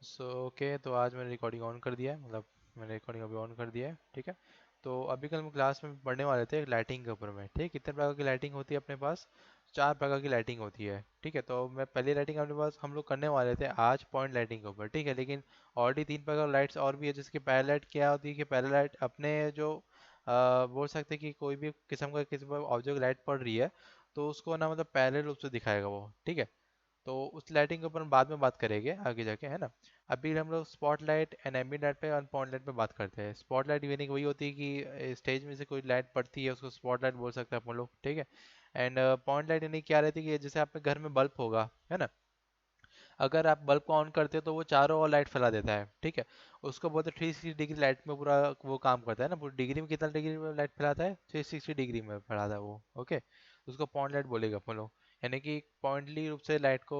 Okay, तो आज मैंने रिकॉर्डिंग ऑन कर दिया है, मतलब मैंने रिकॉर्डिंग अभी ऑन कर दिया है, ठीक है। तो अभी कल हम क्लास में पढ़ने वाले थे लाइटिंग के ऊपर में, ठीक। कितने प्रकार की लाइटिंग होती है अपने पास? 4 प्रकार की लाइटिंग होती है, ठीक है। तो मैं पहली लाइटिंग अपने पास हम लोग करने वाले थे आज पॉइंट लाइटिंग के ऊपर, ठीक है। लेकिन ऑलरेडी 3 प्रकार लाइट्स और भी है, जैसे कि पैरालाइट क्या होती है कि पैरालाइट अपने जो बोल सकते हैं कि कोई भी किस्म का किसी पर ऑब्जेक्ट लाइट पड़ रही है तो उसको ना मतलब पैरेलल रूप से दिखाएगा वो, ठीक है। तो उस लाइटिंग के ऊपर हम बाद में बात करेंगे आगे जाके, है ना। अभी हम लोग स्पॉटलाइट एंड एम्बिएंट लाइट पे और पॉइंट लाइट पे बात करते हैं। स्पॉटलाइट मीनिंग वही होती है कि स्टेज में से कोई लाइट पड़ती है उसको स्पॉटलाइट बोल सकते हैं अपन लोग, ठीक है। एंड पॉइंट लाइट यानी क्या रहती है कि जैसे आपके घर में बल्ब होगा, है ना। अगर आप बल्ब को ऑन करते हो तो वो चारों ओर लाइट फैला देता है, ठीक है। उसको बोलते हैं 360 डिग्री लाइट में पूरा वो काम करता है ना। पूरी डिग्री में कितना डिग्री में लाइट फैलाता है? 360 डिग्री में फैलाता है वो, ओके। उसको पॉइंट लाइट बोलेगा अपन लोग। यानी कि पॉइंटली रूप से लाइट को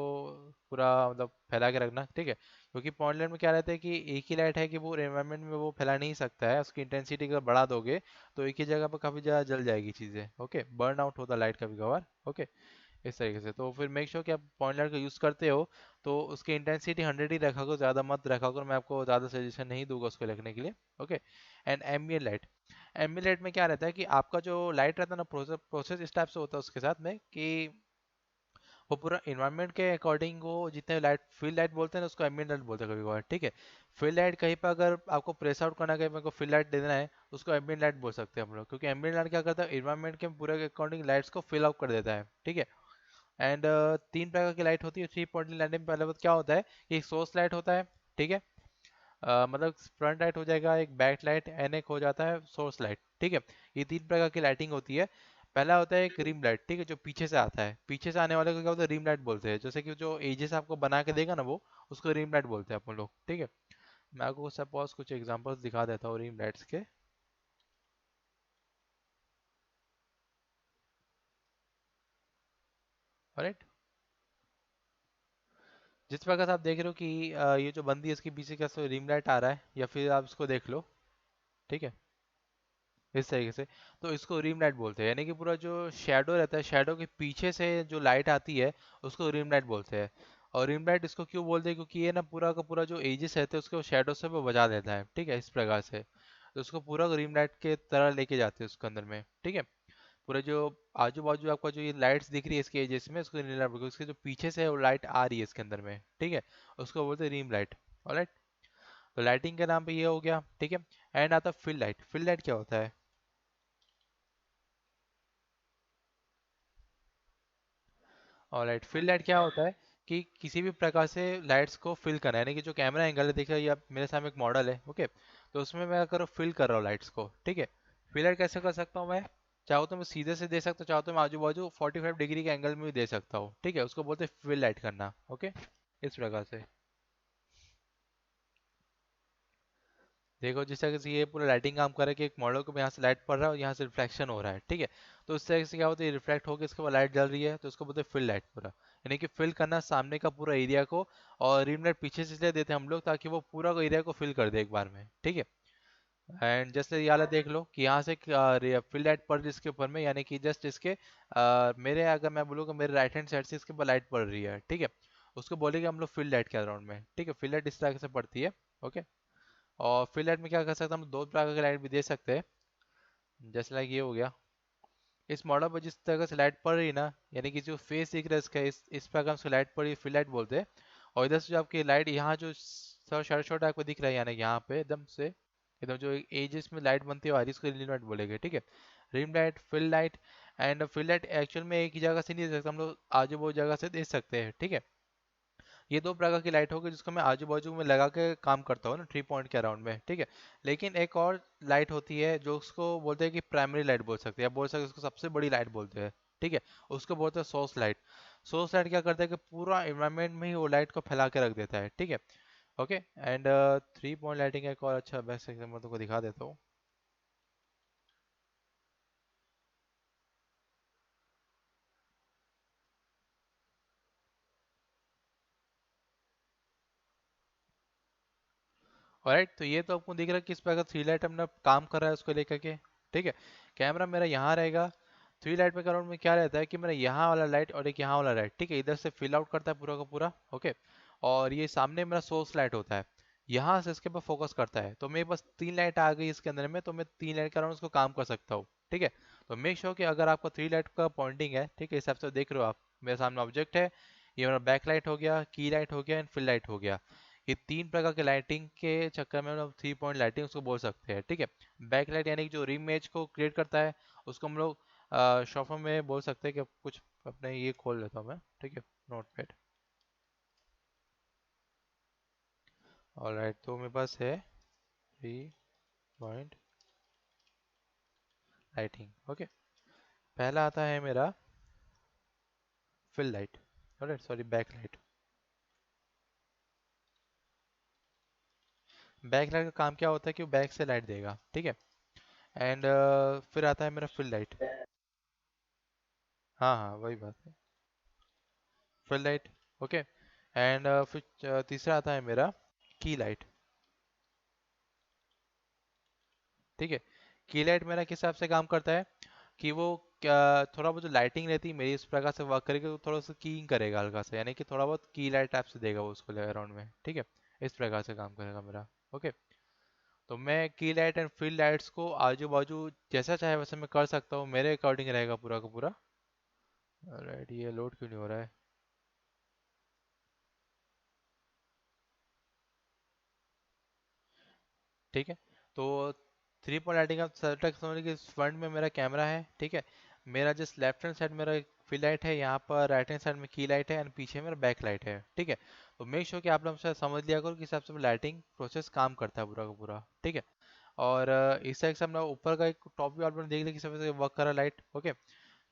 पूरा मतलब फैला के रखना, ठीक है। क्योंकि पॉइंट लाइट में क्या रहता है कि एक ही लाइट है कि वो एनवायरनमेंट में वो फैला नहीं सकता है। उसकी इंटेंसिटी अगर बढ़ा दोगे तो एक ही जगह पर काफ़ी ज़्यादा जल जाएगी चीज़ें, ओके। बर्न आउट होता लाइट कभी कभार, ओके। इस तरीके से तो फिर मेक श्योर कि आप पॉइंट लाइट का यूज़ करते हो तो उसकी इंटेंसिटी 100 ही रखा करो, ज़्यादा मत रखा करो। मैं आपको ज़्यादा सजेशन नहीं दूंगा उसको लिखने के लिए, okay. And ambient light, ambient light में क्या रहता है कि आपका जो लाइट रहता है ना, प्रोसेस प्रोसेस इस टाइप से होता है उसके साथ में कि वो पूरा इन्वायरमेंट के अकॉर्डिंग वो जितने लाइट फील्ड लाइट बोलते हैं ना उसको एम्बिएंट लाइट बोलते हैं कभी कभार, ठीक है। फील्ड लाइट कहीं पर अगर आपको प्रेस आउट करना है, कहीं पर फील्ड लाइट देना है उसको एम्बिएंट लाइट बोल सकते हैं हम लोग। क्योंकि एम्बिएंट लाइट क्या करता है, इन्वायरमेंट के पूरे अकॉर्डिंग लाइट्स को फिल आउट कर देता है, ठीक है। एंड 3 प्रकार की लाइट होती है 3 पॉइंट लाइटिंग में। पहले बात क्या होता है कि एक सोर्स लाइट होता है, ठीक है। मतलब फ्रंट लाइट हो जाएगा, एक बैक लाइट एंड एक हो जाता है सोर्स लाइट, ठीक है। ये 3 प्रकार की लाइटिंग होती है। पहला होता है एक रिम लाइट, ठीक है, जो पीछे से आता है। पीछे से आने वाले को क्या होता है, रिम लाइट बोलते हैं। जैसे कि जो एजेस आपको बना के देगा ना वो, उसको रिम लाइट बोलते हैं अपन लोग, ठीक है। मैं आपको सपोज कुछ एग्जांपल्स दिखा देता हूँ रिम लाइट्स के। राइट, जिस प्रकार से आप देख रहे हो कि ये जो बंदी है इसके पीछे क्या रिम लाइट आ रहा है, या फिर आप इसको देख लो, ठीक है, इस तरीके से। तो इसको रिम लाइट बोलते हैं। यानी कि पूरा जो शेडो रहता है, शेडो के पीछे से जो लाइट आती है उसको रिम लाइट बोलते हैं। और रिम लाइट इसको क्यों बोलते हैं, क्योंकि ये ना पूरा का पूरा जो एजिस रहते हैं उसको शेडो से वो बजा देता है, ठीक है, इस प्रकार से। तो उसको पूरा रिम लाइट के तरह लेके जाते हैं उसके अंदर में, ठीक है। पूरा जो आजू बाजू आपका जो ये लाइट्स दिख रही है इसके एजेस में, उसको रिम लाइट बोलते हैं। उसके जो पीछे से वो लाइट आ रही है इसके अंदर में, ठीक है, उसको बोलते हैं रिम लाइट। ऑलराइट, तो लाइटिंग के नाम पे ये हो गया, ठीक है। एंड आता है फील्ड लाइट। फील्ड लाइट क्या होता है? ऑलराइट, फिल लाइट क्या होता है कि किसी भी प्रकार से लाइट्स को फिल करना है। यानी कि जो कैमरा एंगल है, देखिए ये मेरे सामने एक मॉडल है, ओके। तो उसमें मैं अगर फिल कर रहा हूँ लाइट्स को, ठीक है। फिल लाइट कैसे कर सकता हूँ मैं? चाहो तो मैं सीधे से दे सकता हूँ, चाहो तो मैं आजू बाजू 45 डिग्री के एंगल में भी दे सकता हूँ, ठीक है। उसको बोलते हैं फिल लाइट करना, ओके। इस प्रकार से देखो, जिस तरह से ये पूरा लाइटिंग काम कर रहा है कि एक मॉडल को यहाँ से लाइट पड़ रहा है और यहाँ से रिफ्लेक्शन हो रहा है, ठीक है। तो उस तरह से क्या होता है, रिफ्लेक्ट होकर इसके बाद लाइट जल रही है तो उसको बोलते हैं फिल लाइट पूरा। यानी कि फिल करना सामने का पूरा एरिया को। और रिम लाइट पीछे से इसलिए देते हैं हम लोग ताकि वो पूरा एरिया को फिल कर दे एक बार में, ठीक है। एंड जैसे ये वाला देख लो कि यहाँ से फिल लाइट पड़ रही है इसके ऊपर में, यानी कि जस्ट इसके मेरे अगर मैं बोलूँ कि मेरे राइट हैंड साइड से इसके ऊपर लाइट पड़ रही है, ठीक है। उसको बोलेंगे हम लोग फिल लाइट के अराउंड में, ठीक है। फिल लाइट इस तरह से पड़ती है, ओके। और फिल लाइट में क्या कर सकते हैं, हम 2 प्रकार की लाइट भी दे सकते हैं। जैसे लाइक ये हो गया, इस मॉडल पर जिस तरह से लाइट पड़ रही है ना, यानी कि जो फेस दिख रहा है इसका, इस प्रकार से लाइट पड़ी फिल लाइट बोलते हैं। और इधर से जो आपकी लाइट यहाँ जो शॉर्ट शॉर्ट आपको दिख रहा है, यानी कि यहाँ पे एकदम से एकदम जो एजेस में लाइट बनती है आ रही है, इसको रिम लाइट बोलेंगे, ठीक है। Rim light, fill light. And fill light actual में एक ही जगह से नहीं दे सकते हम लोग, आजू बाजू जगह से दे सकते हैं, ठीक है। ये 2 प्रकार की लाइट होगी जिसको मैं आजू बाजू में लगा के काम करता हूँ ना, 3 पॉइंट के अराउंड में, ठीक है। लेकिन एक और लाइट होती है जो उसको बोलते हैं कि प्राइमरी लाइट बोल सकते हैं, या बोल सकते हैं उसको सबसे बड़ी लाइट बोलते हैं, ठीक है। उसको बोलते हैं सोर्स लाइट। सोर्स लाइट क्या करता है कि पूरा इन्वायरमेंट में ही वो लाइट को फैला के रख देता है, ठीक है। ओके। एंड 3 पॉइंट लाइटिंग का एक और अच्छा बेस्ट एग्जाम्पल तुमको दिखा देता हूँ। ऑलराइट, तो ये तो आपको दिख रहा है किस प्रकार थ्री लाइट अपना काम कर रहा है उसको लेकर के, ठीक है। कैमरा मेरा यहाँ रहेगा। थ्री लाइट में अराउंड में क्या रहता है कि मेरा यहाँ वाला लाइट और एक यहाँ वाला लाइट, ठीक है, इधर से फिल आउट करता है पूरा का पूरा, ओके। और ये सामने मेरा सोर्स लाइट होता है, यहाँ से इसके ऊपर फोकस करता है, तो मेरे पास 3 लाइट आ गई इसके अंदर में, तो मैं 3 लाइट के अराउंड उसको काम कर सकता हूँ। ठीक है, तो मेक श्योर कि अगर आपका 3 लाइट का पॉइंटिंग है, ठीक है, इस हिसाब से देख रहे हो आप, मेरे सामने ऑब्जेक्ट है, ये मेरा बैक लाइट हो गया, की लाइट हो गया एंड फिल लाइट हो गया। ये 3 प्रकार के लाइटिंग के चक्कर में हम लोग 3 पॉइंट लाइटिंग उसको बोल सकते हैं। ठीक है, बैक लाइट यानी कि जो रिम इमेज को क्रिएट करता है, उसको हम लोग शॉर्ट फॉर्म में बोल सकते हैं कि कुछ अपने ये खोल लेता हूँ मैं, ठीक है, नोटपैड। ऑलराइट, तो मेरे पास है 3 पॉइंट लाइटिंग। ओके, पहला आता है मेरा fill light, alright, sorry, back light. Back light का काम क्या होता है कि वो बैक से लाइट देगा, ठीक है। एंड फिर आता है मेरा फिल लाइट। हाँ हाँ, वही बात है, फिल लाइट। ओके, एंड फिर तीसरा आता है मेरा की लाइट। ठीक है, की लाइट मेरा किस हिसाब से काम करता है कि वो क्या, थोड़ा बहुत जो लाइटिंग रहती है मेरी इस प्रकार से वर्क करेगी, तो थोड़ा सा कीइंग करेगा हल्का सा, यानी कि थोड़ा बहुत की लाइट टाइप से देगा वो उसको अराउंड में। ठीक है, इस प्रकार से काम करेगा मेरा। ओके, तो मैं की लाइट एंड फील्ड लाइट्स को आजू बाजू जैसा चाहे वैसे मैं कर सकता हूँ, मेरे अकॉर्डिंग रहेगा पूरा का पूरा। राइट, ये लोड क्यों नहीं हो रहा है? ठीक है, तो 3 पॉइंट लाइटिंग आप तक समझ लीजिए, फ्रंट में मेरा कैमरा है, ठीक है, मेरा जिस लेफ्ट हैंड साइड मेरा फील्ड लाइट है, यहाँ पर राइट हैंड साइड में की लाइट है एंड पीछे मेरा बैक लाइट है। ठीक है, तो मेक श्योर कि आप लोग शायद समझ लिया करो कि हिसाब से लाइटिंग प्रोसेस काम करता है पूरा का पूरा। ठीक है, और इस साइड से हम लोग ऊपर का एक टॉप व्यू आप लोगों ने देख लिया किस तरह से वर्क कर रहा है लाइट। ओके,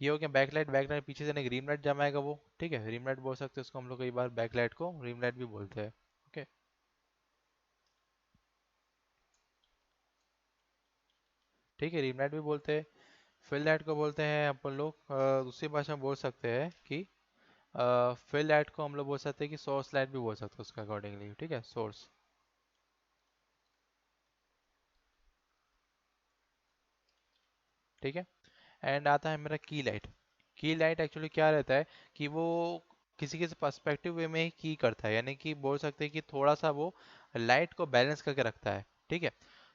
ये हो गया बैक लाइट। बैक लाइट पीछे से एक रिम लाइट जमाएगा वो, ठीक है, रिम लाइट बोल सकते हैं उसको हम लोग, कई बार बैक लाइट को रिम लाइट भी बोलते हैं। ओके, ठीक है, रिम लाइट भी बोलते हैं, फिल लाइट को बोलते हैं अपन लोग दूसरी भाषा में बोल सकते हैं कि फिल लाइट को हम लोग बोल सकते हैं कि सोर्स लाइट भी बोल सकते हैं उसका अकॉर्डिंगली। ठीक है, सोर्स। ठीक है, एंड आता है मेरा की लाइट। की लाइट एक्चुअली क्या रहता है कि वो किसी किसी पर्सपेक्टिव वे में ही की करता है, यानी कि बोल सकते हैं कि थोड़ा सा वो लाइट को बैलेंस करके रखता है। ठीक है,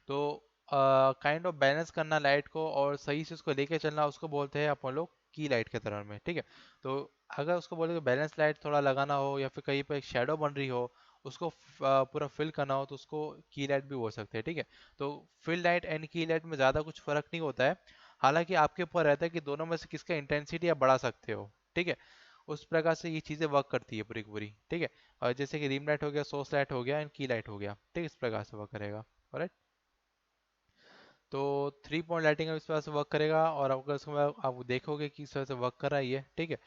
तो काइंड ऑफ बैलेंस करना लाइट को और सही से उसको लेके चलना, उसको बोलते हैं अपन लोग की लाइट के तरह में। ठीक है, तो अगर उसको बोले कि बैलेंस लाइट थोड़ा लगाना हो या फिर कहीं पर एक शेडो बन रही हो, उसको पूरा फिल करना हो, तो उसको की लाइट भी बोल सकते हैं। ठीक है, तो फिल लाइट एंड की लाइट में ज़्यादा कुछ फर्क नहीं होता है, हालांकि आपके ऊपर रहता है कि दोनों में से किसका इंटेंसिटी आप बढ़ा सकते हो। ठीक है, उस प्रकार से ये चीज़ें वर्क करती है पूरी की पूरी। ठीक है, और जैसे कि रिम लाइट हो गया, सोर्स लाइट हो गया एंड की लाइट हो गया, ठीक है, इस प्रकार से वर्क करेगा। ऑलराइट, तो 3 पॉइंट लाइटिंग इस प्रकार से वर्क करेगा, और अगर उसमें आप देखोगे कि इस तरह से वर्क कर रहा है ये। ठीक है,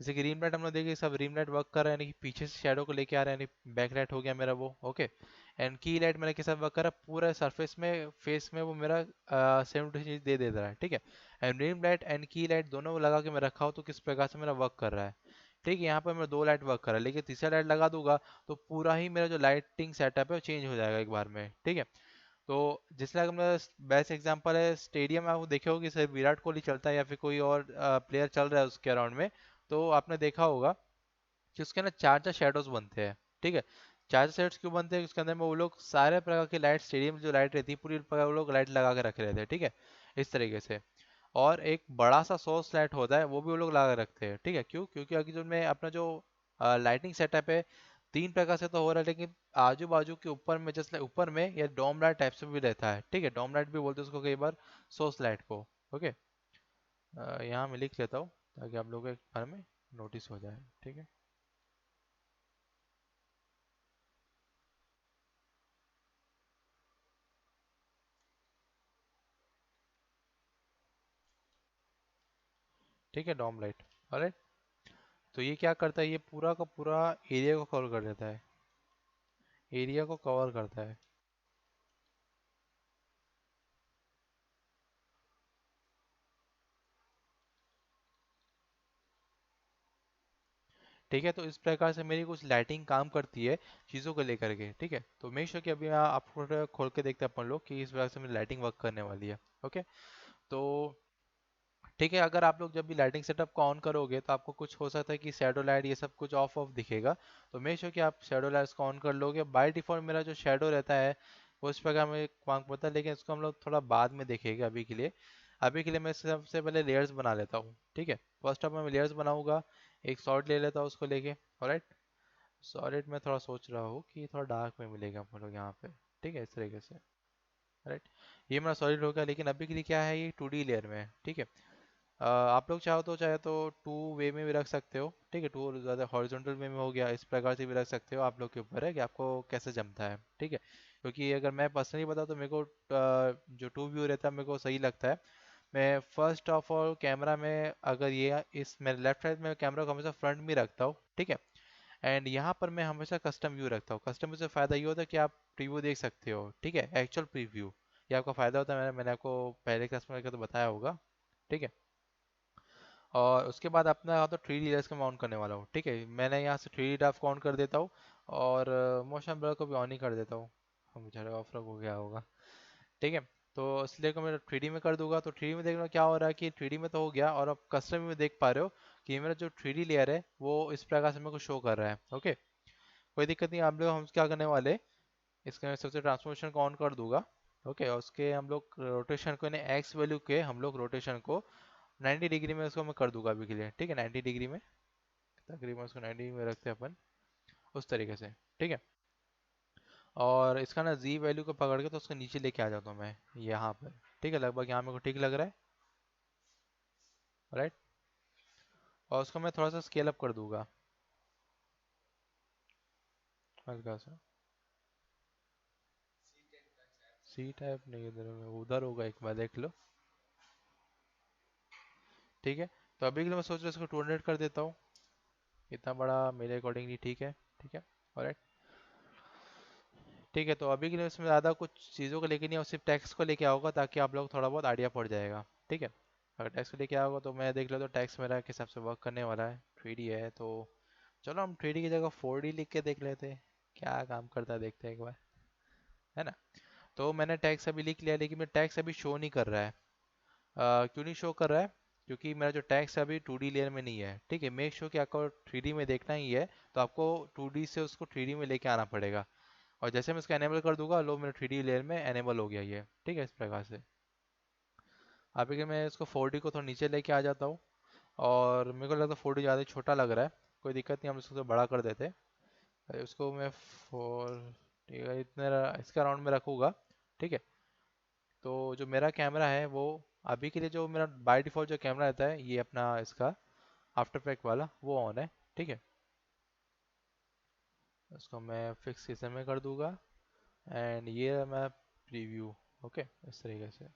जैसे कि रिम लाइट हम लोग देखें, सब रिम लाइट वर्क कर रहा है, यानी कि पीछे से शेडो को लेके आ रहा है, यानी बैक लाइट हो गया मेरा वो। ओके, एंड की लाइट मेरे के साथ वर्क कर रहा है, पूरा सरफेस में फेस में वो मेरा सेम टू चीज दे रहा है। ठीक है, एंड रिम लाइट एंड की लाइट दोनों लगा के मैं रखा हूँ, तो किस प्रकार से मेरा वर्क कर रहा है। ठीक है, यहाँ पर मेरा 2 लाइट वर्क कर रहा है, लेकिन तीसरा लाइट लगा दूंगा तो पूरा ही मेरा जो लाइटिंग सेटअप है वो चेंज हो जाएगा एक बार में। ठीक है, तो जिस तरह का मेरा बेस्ट एग्जांपल है स्टेडियम में, आप देखे हो कि सिर्फ विराट कोहली चलता है या फिर कोई और प्लेयर चल रहा है उसके अराउंड में, तो आपने देखा होगा कि उसके ना चार चार शेडोज बनते हैं। ठीक है, चार चार शेड्स क्यों बनते हैं? उसके अंदर में वो लोग सारे प्रकार की लाइट, स्टेडियम में जो लाइट रहती है पूरी प्रकार वो लोग लाइट लगा के रखे रहते हैं। ठीक है, इस तरीके से। और एक बड़ा सा सोर्स लाइट होता है, वो भी वो लोग लगा के रखते हैं। ठीक है, क्यों? क्योंकि अगर जो में अपना जो लाइटिंग सेटअप है 3 प्रकार से तो हो रहा है, लेकिन आजू बाजू के ऊपर में, जैसे ऊपर में या डोम लाइट टाइप से भी रहता है। ठीक है, डोम लाइट भी बोलते हैं उसको कई बार, सोर्स लाइट को। ओके, यहाँ मैं लिख लेता हूँ ताकि आप लोगों के बारे में नोटिस हो जाए। ठीक है, ठीक है, डोम लाइट। ऑलराइट, तो ये क्या करता है, ये पूरा का पूरा एरिया को कवर कर देता है, एरिया को कवर करता है। ठीक है, तो इस प्रकार से मेरी कुछ लाइटिंग काम करती है चीज़ों को लेकर के। ठीक है, तो मेक श्योर कि अभी आपको थोड़ा खोल के देखते हैं अपन लोग कि इस प्रकार से मेरी लाइटिंग वर्क करने वाली है। ओके, तो ठीक है। अगर आप लोग जब भी लाइटिंग सेटअप को ऑन करोगे तो आपको कुछ हो सकता है कि शैडो लाइट ये सब कुछ ऑफ ऑफ दिखेगा, तो मेक श्योर कि आप शैडो लाइट्स को ऑन कर लोगे। बाय डिफॉल्ट मेरा जो शैडो रहता है वो इस प्रकार में काम करता है, लेकिन इसको हम लोग थोड़ा बाद में देखेंगे। अभी के लिए मैं सबसे पहले लेयर्स बना लेता हूँ, ठीक है। फर्स्ट ऑफ मैं लेयर्स बनाऊंगा, एक सॉलिड ले लेता हूँ उसको लेके। ऑलराइट, सॉलिड में थोड़ा सोच रहा हूँ कि थोड़ा डार्क में मिलेगा हम लोग यहाँ पे, ठीक है, इस तरीके से। राइट, ये मेरा सॉलिड हो गया, लेकिन अभी के लिए क्या है, ये 2D लेयर में है, ठीक है। आप लोग चाहे तो टू वे में भी रख सकते हो, ठीक है। टू ज़्यादा हॉरिजॉन्टल वे में हो गया, इस प्रकार से भी रख सकते हो, आप लोग के ऊपर है कि आपको कैसे जमता है, ठीक है। क्योंकि अगर मैं पर्सनली बताऊँ तो मेरे को जो टू व्यू रहता है मेरे को सही लगता है। मैं फर्स्ट ऑफ ऑल कैमरा में, अगर ये इस मेरे लेफ्ट साइड में कैमरा को हमेशा फ्रंट में रखता हूँ, ठीक है। एंड यहाँ पर मैं हमेशा कस्टम व्यू रखता हूँ। कस्टम व्यू से फ़ायदा ये होता है कि आप प्रीव्यू देख सकते हो, ठीक है, एक्चुअल प्रीव्यू। ये आपका फ़ायदा होता है, मैंने आपको पहले कस्टमर का तो बताया होगा, ठीक है। और उसके बाद अपना यहाँ तो 3D लेयर्स को मैं ऑन करने वाला हूँ, ठीक है। मैंने यहाँ से 3D ड्राफ्ट को ऑन कर देता हूँ, और मोशन ब्लर को भी ऑन ही कर देता हूँ। हम बेचारे ऑफ रख हो गया होगा, ठीक है। तो इसलिए को मैं 3D में कर दूंगा, तो 3D में देखना क्या हो रहा है कि 3D में तो हो गया, और अब कस्टम में देख पा रहे हो कि मेरा जो 3D लेयर है वो इस प्रकार से मेरे को शो कर रहा है, ओके। कोई दिक्कत नहीं। हम क्या करने वाले, इसका मैं सबसे ट्रांसफॉर्मेशन को ऑन कर दूंगा, ओके। और उसके हम लोग रोटेशन को, यानी एक्स वैल्यू के हम लोग रोटेशन को 90 डिग्री में उसको मैं कर दूंगा अभी के लिए, ठीक है। 90 डिग्री में, तकरीबन उसको 90 में रखते हैं अपन, उस तरीके से, ठीक है। और इसका ना जी वैल्यू को पकड़ के तो उसको नीचे लेके आ जाता हूँ मैं यहाँ पर, ठीक है। लगभग यहाँ मेरे को ठीक लग रहा है, राइट। और उसको मैं थोड़ा सा स्केल अप कर दूंगा, हल्का सा। सी टाइप नहीं, उधर होगा, एक बार देख लो, ठीक है। तो अभी के लिए मैं सोच रहा हूँ इसको 200 कर देता हूँ, इतना बड़ा मेरे अकॉर्डिंगली ठीक है, ठीक है। ऑलराइट, ठीक है। तो अभी के लिए इसमें ज़्यादा कुछ चीज़ों को लेके नहीं, और सिर्फ टैक्स को लेके आओगे ताकि आप लोग थोड़ा बहुत आइडिया पड़ जाएगा, ठीक है। अगर टैक्स को लेके आओगे तो मैं देख लेता हूँ टैक्स मेरा किस हिसाब से वर्क करने वाला है। 3D है तो चलो हम 3D की जगह 4D लिख के देख लेते हैं, क्या काम करता है देखते हैं एक बार, है ना। तो मैंने टैक्स अभी लिख लिया, लेकिन मेरा टैक्स अभी शो नहीं कर रहा है। क्यों नहीं शो कर रहा है, क्योंकि मेरा जो टैक्स अभी 2D लेयर में नहीं है, ठीक है। मेक श्योर कि आपको 3D में देखना ही है, तो आपको 2D से उसको 3D में लेके आना पड़ेगा। और जैसे मैं इसका एनेबल कर दूंगा, लो मेरा 3D लेयर में एनेबल हो गया ये, ठीक है, इस प्रकार से। अभी के मैं इसको 4D को थोड़ा नीचे लेके आ जाता हूँ, और मेरे को लगता है 4D ज़्यादा छोटा लग रहा है। कोई दिक्कत नहीं, हम इसको बड़ा कर देते हैं। उसको मैं फोर, ठीक है, इतने इसका राउंड में रखूँगा, ठीक है। तो जो मेरा कैमरा है वो, अभी के लिए जो मेरा बाय डिफॉल्ट जो कैमरा रहता है ये अपना इसका आफ्टर इफेक्ट वाला, वो ऑन है, ठीक है। उसको मैं फिक्स सीजन में कर दूंगा, एंड ये मैं प्रीव्यू, ओके, इस तरीके से,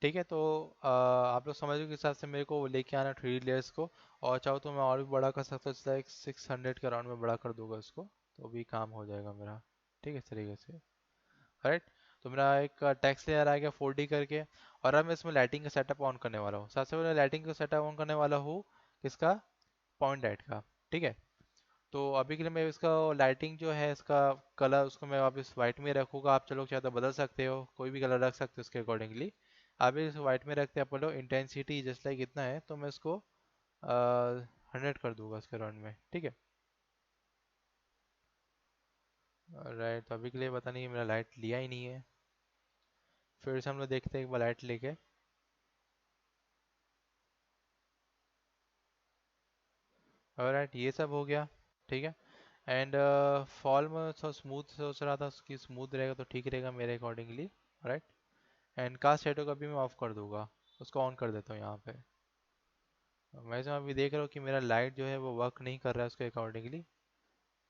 ठीक है। तो आप लोग समझ लो के हिसाब से मेरे को लेके आना 3D लेयर्स को। और चाहो तो मैं और भी बड़ा कर सकता हूँ, जैसे एक 600 के अराउंड में बड़ा कर दूंगा इसको, तो भी काम हो जाएगा मेरा, ठीक है, इस तरीके से। राइट, तो मेरा एक टेक्स्ट लेयर आ गया 4D करके। और अब मैं इसमें लाइटिंग का सेटअप ऑन करने वाला हूँ। सबसे पहले लाइटिंग का सेटअप ऑन करने वाला हूँ, किसका, पॉइंट लाइट का, ठीक है। तो अभी के लिए मैं इसका लाइटिंग जो है इसका कलर, उसको मैं वापस वाइट में रखूँगा। आप चलो चाहे तो बदल सकते हो, कोई भी कलर रख सकते हो उसके अकॉर्डिंगली। अभी इसको वाइट में रखते हैं अपन लोग। इंटेंसिटी जस्ट लाइक इतना है, तो मैं इसको 100 कर दूंगा उसके राउंड में, ठीक है। राइट, तो अभी के लिए पता नहीं मेरा लाइट लिया ही नहीं है, फिर से हम लोग देखते हैं एक बार लाइट लेके। राइट, ये सब हो गया, ठीक है। एंड फॉल में थोड़ा स्मूथ सोच रहा था, उसकी स्मूथ रहेगा तो ठीक रहेगा मेरे accordingly, right. And cast shadow का भी मैं ऑफ कर दूंगा, उसको ऑन कर देता हूँ यहाँ पे। मैं जो अभी देख रहा हूँ कि मेरा लाइट जो है वो वर्क नहीं कर रहा है उसके अकॉर्डिंगली।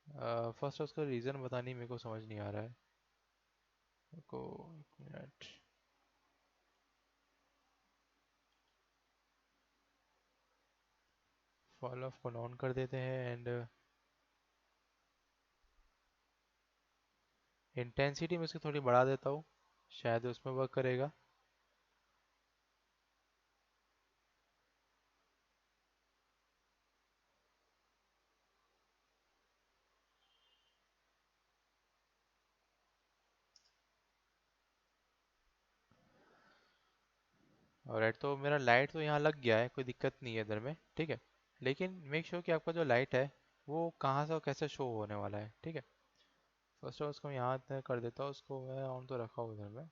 फर्स्ट उसका रीज़न पता नहीं, मेरे को समझ नहीं आ रहा है। मेरे को एक मिनट, फॉल ऑफ को ऑन कर देते हैं, एंड इंटेंसिटी में इसकी थोड़ी बढ़ा देता हूँ, शायद उसमें वर्क करेगा। ऑलराइट, तो मेरा लाइट तो यहाँ लग गया है, कोई दिक्कत नहीं है इधर में, ठीक है। लेकिन मेक श्योर कि आपका जो लाइट है वो कहाँ से और कैसे शो होने वाला है, ठीक है। फर्स्ट ऑफ उसको यहाँ तक कर देता हूँ, उसको मैं ऑन तो रखा हूँ इधर में।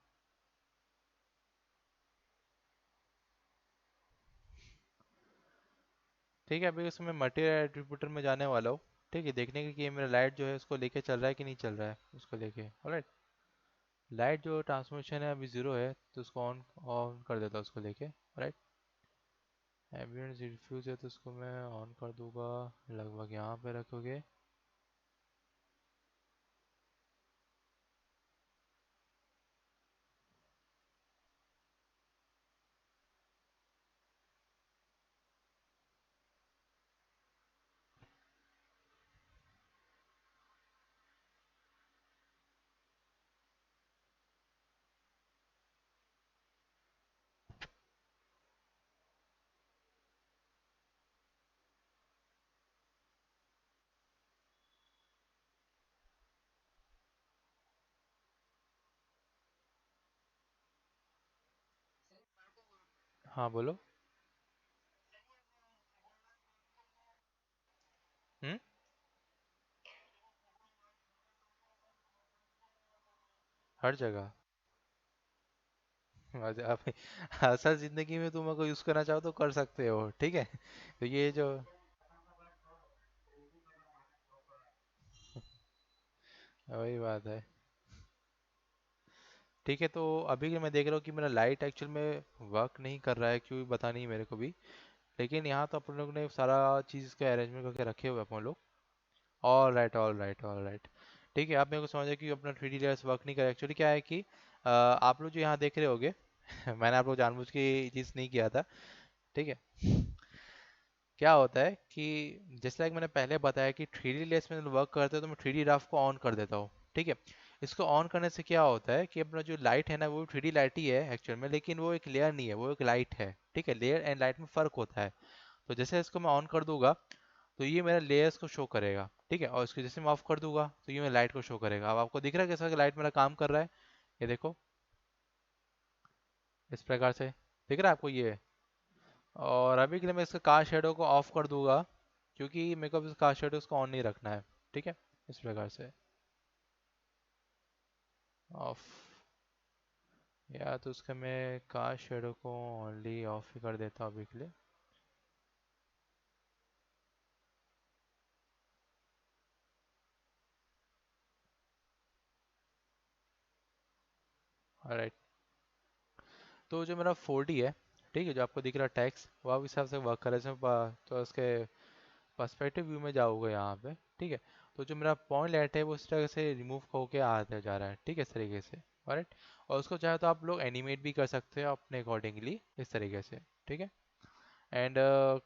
ठीक है, अभी इसमें मैं मटेरियल एट्रीब्यूटर में जाने वाला हूँ, ठीक है, देखने के कि ये मेरा लाइट जो है उसको लेके चल रहा है कि नहीं चल रहा है, उसको लेके। ऑलराइट, लाइट जो ट्रांसमिशन है अभी ज़ीरो है, तो उसको ऑन ऑन कर देता हूँ उसको लेके। राइट, एम्बियंस डिफ्यूज है तो उसको मैं ऑन कर दूंगा, लगभग यहाँ पे रखोगे। हाँ बोलो। हम्म। हर जगह। वैसे आप असल ज़िंदगी में तुम अगर यूज़ करना चाहो तो कर सकते हो, ठीक है। तो ये जो, वही बात है। ठीक है, तो अभी के मैं देख रहा हूँ कि मेरा लाइट एक्चुअल में वर्क नहीं कर रहा है, क्यों पता नहीं मेरे को भी। लेकिन यहाँ तो अपन लोग ने सारा चीज़ का अरेंजमेंट करके रखे हुए हैं अपन लोग। All right, all right, all right. ठीक है, आप मेरे को समझा कि अपना 3D लेयर्स वर्क नहीं कर रहा। एक्चुअली क्या है कि आप लोग जो यहाँ देख रहे होगे मैंने आप लोग जानबूझ के ये चीज़ नहीं किया था, ठीक है। क्या होता है कि जैसे लाइक मैंने पहले बताया कि 3D लेयर्स में वर्क करते हैं तो मैं 3D राफ को ऑन कर देता हूँ, ठीक है। इसको ऑन करने से क्या होता है कि अपना जो लाइट है ना वो 3D लाइट ही है एक्चुअल में, लेकिन वो एक लेयर नहीं है, वो एक लाइट है, ठीक है। लेयर एंड लाइट में फ़र्क होता है। तो जैसे इसको मैं ऑन कर दूंगा तो ये मेरा लेयर्स को शो करेगा, ठीक है। और इसको जैसे मैं ऑफ कर दूंगा तो ये मेरा लाइट को शो करेगा। अब आपको दिख रहा है कैसा लाइट मेरा काम कर रहा है, ये देखो, इस प्रकार से दिख रहा है आपको ये। और अभी के लिए मैं इसका कार शेडो को ऑफ कर दूंगा, क्योंकि मेरे को कार शेडो को ऑन नहीं रखना है, ठीक है। इस प्रकार से ऑफ, या तो उसका मैं कार शेडो को ओनली ऑफ ही कर देता हूँ अभी के लिए। राइट, तो जो मेरा 4D है, ठीक है, जो आपको दिख रहा है टैक्स, वो आप इस हिसाब से वर्क कर रहे हैं। तो उसके पर्सपेक्टिव व्यू में जाओगे यहाँ पे, ठीक है। तो जो मेरा पॉइंट लाइट है वो इस तरह से रिमूव होके आता जा रहा है, ठीक है, इस तरीके से। राइट, और उसको चाहे तो आप लोग एनिमेट भी कर सकते हो अपने अकॉर्डिंगली, इस तरीके से, ठीक है। एंड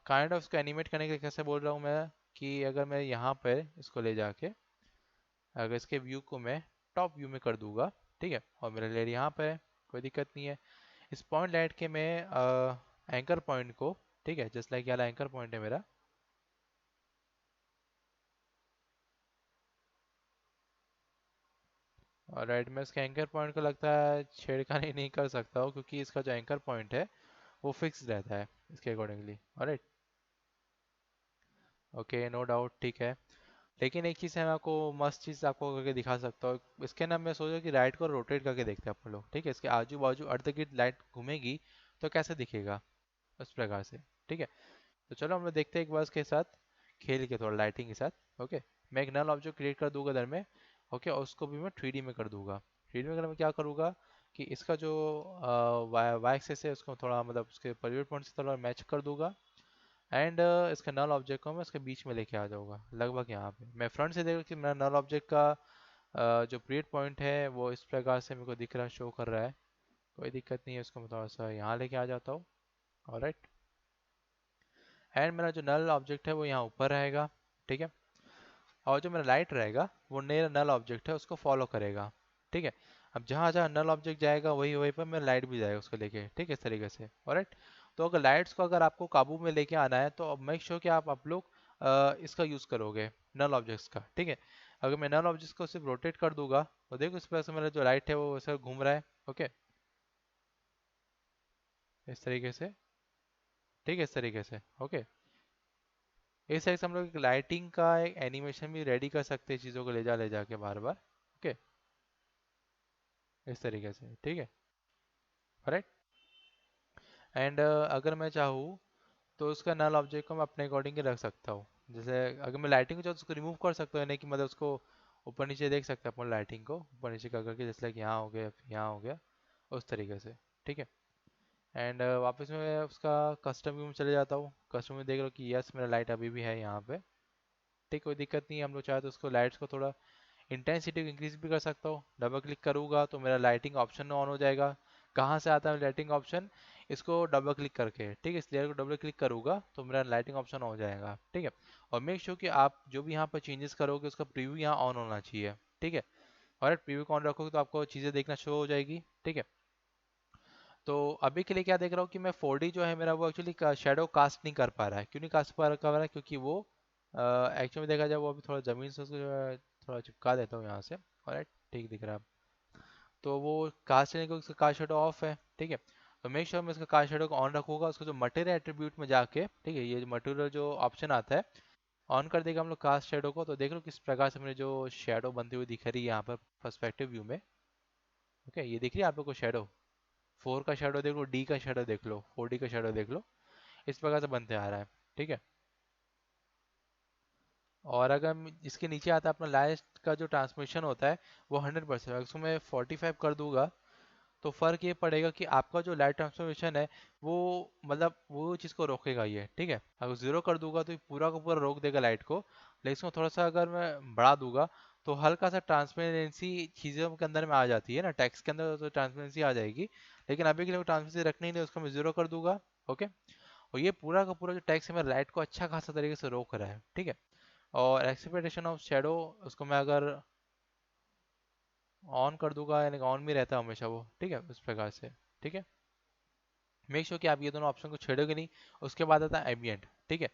काइंड ऑफ इसको एनिमेट करने के लिए कैसे बोल रहा हूँ मैं, कि अगर मैं यहाँ पर इसको ले जाके अगर इसके व्यू को मैं टॉप व्यू में कर दूंगा, ठीक है, और मेरा लेयर यहाँ पे है, कोई दिक्कत नहीं है। इस पॉइंट लाइट के मैं एंकर पॉइंट को, ठीक है, जस्ट लाइक ये वाला एंकर पॉइंट है मेरा। और राइट, मैं इसके एंकर पॉइंट को लगता है छेड़खानी नहीं कर सकता हूँ, क्योंकि इसका जो एंकर पॉइंट है वो फिक्स रहता है इसके accordingly. Alright, okay, no doubt, ठीक है। लेकिन एक चीज़ है, मैं आपको मस्त चीज़ आपको करके दिखा सकता हूँ। इसके ना मैं सोचा कि लाइट को रोटेट करके देखते हैं अपन लोग, ठीक है। इसके आजू बाजू अर्ध गिर्द लाइट घूमेगी तो कैसे दिखेगा, उस प्रकार से, ठीक है। तो चलो हम लोग देखते हैं एक बार इसके साथ खेल के, थोड़ा लाइटिंग के साथ। ओके, मैं एक नल ऑब्जेक्ट क्रिएट कर दूंगा इधर में। ओके, और उसको भी मैं 3D में कर दूंगा। 3D में करने में क्या करूँगा कि इसका जो वाई एक्सेस है उसको थोड़ा मतलब उसके पिवट पॉइंट से थोड़ा मैच कर दूंगा। एंड इसके नल ऑब्जेक्ट को मैं इसके बीच में लेके आ जाऊंगा, लगभग यहाँ पे। मैं फ्रंट से देखूँ कि मेरा नल ऑब्जेक्ट का जो पीरियड पॉइंट है वो इस प्रकार से मेरे को दिख रहा, शो कर रहा है। कोई दिक्कत नहीं है, उसको मैं थोड़ा सा यहाँ लेके आ जाता हूँ। ऑलराइट, एंड मेरा जो नल ऑब्जेक्ट है वो यहाँ ऊपर रहेगा, ठीक है। और जो मेरा लाइट रहेगा वो मेरा नल ऑब्जेक्ट है उसको फॉलो करेगा, ठीक है। अब जहाँ जहाँ नल ऑब्जेक्ट जाएगा वही वहीं पर मेरा लाइट भी जाएगा उसको लेके, ठीक है, इस तरीके से। ऑलराइट, तो अगर लाइट्स को अगर आपको काबू में लेके आना है तो मेक श्योर कि आप लोग इसका यूज़ करोगे, नल ऑब्जेक्ट्स का, ठीक है। अगर मैं नल ऑब्जेक्ट्स को सिर्फ रोटेट कर दूंगा तो देखो इस प्रकार से मेरा जो लाइट है वो वैसे घूम रहा है। ओके, इस तरीके से, ठीक है, इस तरीके से। ओके, इस तरह से हम लोग लाइटिंग का एक एनिमेशन भी रेडी कर सकते हैं, चीज़ों को ले जाके बार बार। ओके, इस तरीके से, ठीक है, राइट। एंड अगर मैं चाहूँ तो उसका नल ऑब्जेक्ट को मैं अपने अकॉर्डिंग ही रख सकता हूँ। जैसे अगर मैं लाइटिंग को चाहूँ तो उसको रिमूव कर सकता हूँ, यानी कि मतलब उसको ऊपर नीचे देख सकते हैं अपन लाइटिंग को ऊपर नीचे कर करके, जैसे कि यहाँ हो गया, यहाँ हो गया, उस तरीके से, ठीक है। एंड वापस मैं उसका कस्टम व्यू में चले जाता हूँ। कस्टम में देख लो कि यस, मेरा लाइट अभी भी है यहाँ पे, ठीक, कोई दिक्कत नहीं है। हम लोग चाहे तो उसको लाइट्स को थोड़ा इंटेंसिटी इंक्रीज भी कर सकता हूँ। डबल क्लिक करूँगा तो मेरा लाइटिंग ऑप्शन ऑन हो जाएगा। कहाँ से आता है लाइटिंग ऑप्शन? इसको डबल क्लिक करके, ठीक है, इस लेयर को डबल क्लिक करूँगा तो मेरा लाइटिंग ऑप्शन हो जाएगा, ठीक है। और मेक श्योर कि आप जो भी यहाँ पर चेंजेस करोगे उसका प्रीव्यू यहाँ ऑन होना चाहिए, ठीक है। और प्रीव्यू को ऑन रखोगे तो आपको चीज़ें देखना शुरू हो जाएगी, ठीक है। तो अभी के लिए क्या देख रहा हूँ कि मैं 4D जो है मेरा वो एक्चुअली शेडो कास्ट नहीं कर पा रहा है। क्यों नहीं कास्ट कर रहा है? क्योंकि वो एक्चुअली देखा जाए वो अभी थोड़ा ज़मीन से उसको जो है थोड़ा चिपका देता हूँ यहाँ से। ऑलराइट, ठीक दिख रहा है अब। तो वो कास्ट नहीं, क्योंकि उसका कास्ट शेडो ऑफ है, ठीक है। तो मेक श्योर मैं इसका कास्ट शेडो को ऑन रखूंगा। उसको जो मटेरियल एट्रीब्यूट में जाके, ठीक है, ये मटेरियल जो ऑप्शन आता है, ऑन कर देगा हम लोग कास्ट शेडो को। तो देख लो किस प्रकार से मेरे जो शेडो बनती हुई दिख रही है यहाँ पर पर्सपेक्टिव व्यू में। ओके, ये दिख रही है आप लोग को शेडो? 4 का शेडो देख लो, डी का शेडो देख लो, 4D का शेडो देख लो, इस प्रकार से बनते आ रहा है, ठीक है। और अगर इसके नीचे आता है अपना लाइट का जो ट्रांसमिशन होता है वो 100%, अगर उसको मैं 45 कर दूंगा तो फर्क ये पड़ेगा कि आपका जो लाइट ट्रांसफॉर्मेशन है वो मतलब वो चीज़ को रोकेगा ये, ठीक है। अगर 0 कर दूंगा तो ये पूरा का पूरा रोक देगा लाइट को। लेकिन इसको थोड़ा सा अगर मैं बढ़ा दूंगा तो हल्का सा ट्रांसपेरेंसी चीज़ों के अंदर में आ जाती है ना, टेक्स्ट के अंदर तो ट्रांसपेरेंसी आ जाएगी। लेकिन अभी के लिए ट्रांसपेरेंसी रखने ही नहीं, उसको मैं 0 कर दूंगा। ओके, और ये पूरा का पूरा जो टेक्स्ट है मेरा लाइट को अच्छा खासा तरीके से रोक रहा है, ठीक है। और एक्सपेक्टेशन ऑफ शेडो उसको मैं अगर ऑन कर दूंगा, यानी ऑन में रहता है हमेशा वो, ठीक है, उस प्रकार से, ठीक है। मेक श्योर कि आप ये दोनों ऑप्शन को छेड़ोगे नहीं। उसके बाद आता है एम्बियंट, ठीक है।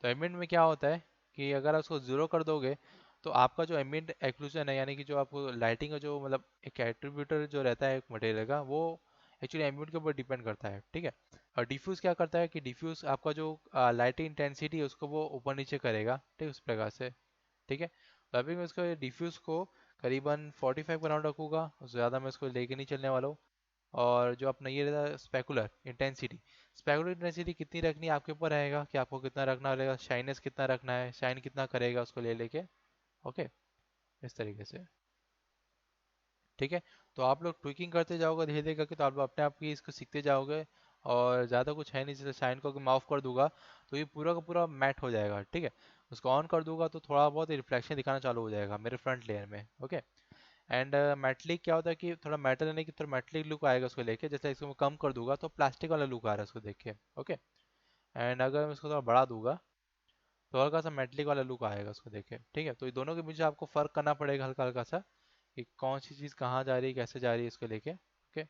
तो एम्बियंट में क्या होता है कि अगर आप उसको 0 कर दोगे तो आपका जो एम्बियंट एक्लूजन है, यानी कि जो आपको लाइटिंग का जो मतलब एक एट्रीब्यूटर जो रहता है एक मटेरियल का, वो एक्चुअली एम्बियंट के ऊपर डिपेंड करता है, ठीक है। और डिफ्यूज क्या करता है कि डिफ्यूज आपका जो लाइटिंग इंटेंसिटी है उसको वो ऊपर नीचे करेगा, ठीक है, उस प्रकार से, ठीक है। तो अभी मैं इसको डिफ्यूज को करीबन 45 के राउंड रखूंगा, उससे ज़्यादा मैं इसको लेके नहीं चलने वाला हूँ। और जो अपना ये रहता है स्पेकुलर इंटेंसिटी, स्पेकुलर इंटेंसिटी कितनी रखनी है आपके ऊपर रहेगा कि आपको कितना रखना रहेगा। शाइनेस कितना रखना है, शाइन कितना करेगा उसको ले लेके। ओके, इस तरीके से, ठीक है। तो आप लोग ट्विकिंग करते जाओगे धीरे धीरे करके, तो आप लोग अपने आप ही इसको सीखते जाओगे। और ज़्यादा कुछ है नहीं, जैसे शाइन को मैं ऑफ कर दूंगा तो ये पूरा का पूरा मैट हो जाएगा, ठीक है। उसको ऑन कर दूंगा तो थोड़ा बहुत रिफ्लेक्शन दिखाना चालू हो जाएगा मेरे फ्रंट लेयर में। ओके, एंड मेटलिक क्या होता है कि थोड़ा मेटल यानी कि थोड़ा मेटलिक लुक आएगा उसको लेके। जैसे इसको मैं कम कर दूंगा तो प्लास्टिक वाला लुक आ रहा है उसको देख के। ओके, एंड अगर मैं इसको थोड़ा बढ़ा दूंगा तो हल्का सा मेटलिक वाला लुक आएगा उसको देख के, ठीक है। तो ये दोनों के बीच आपको फर्क करना पड़ेगा हल्का हल्का सा, कि कौन सी चीज़ कहाँ जा रही है, कैसे जा रही है इसको लेके। ओके,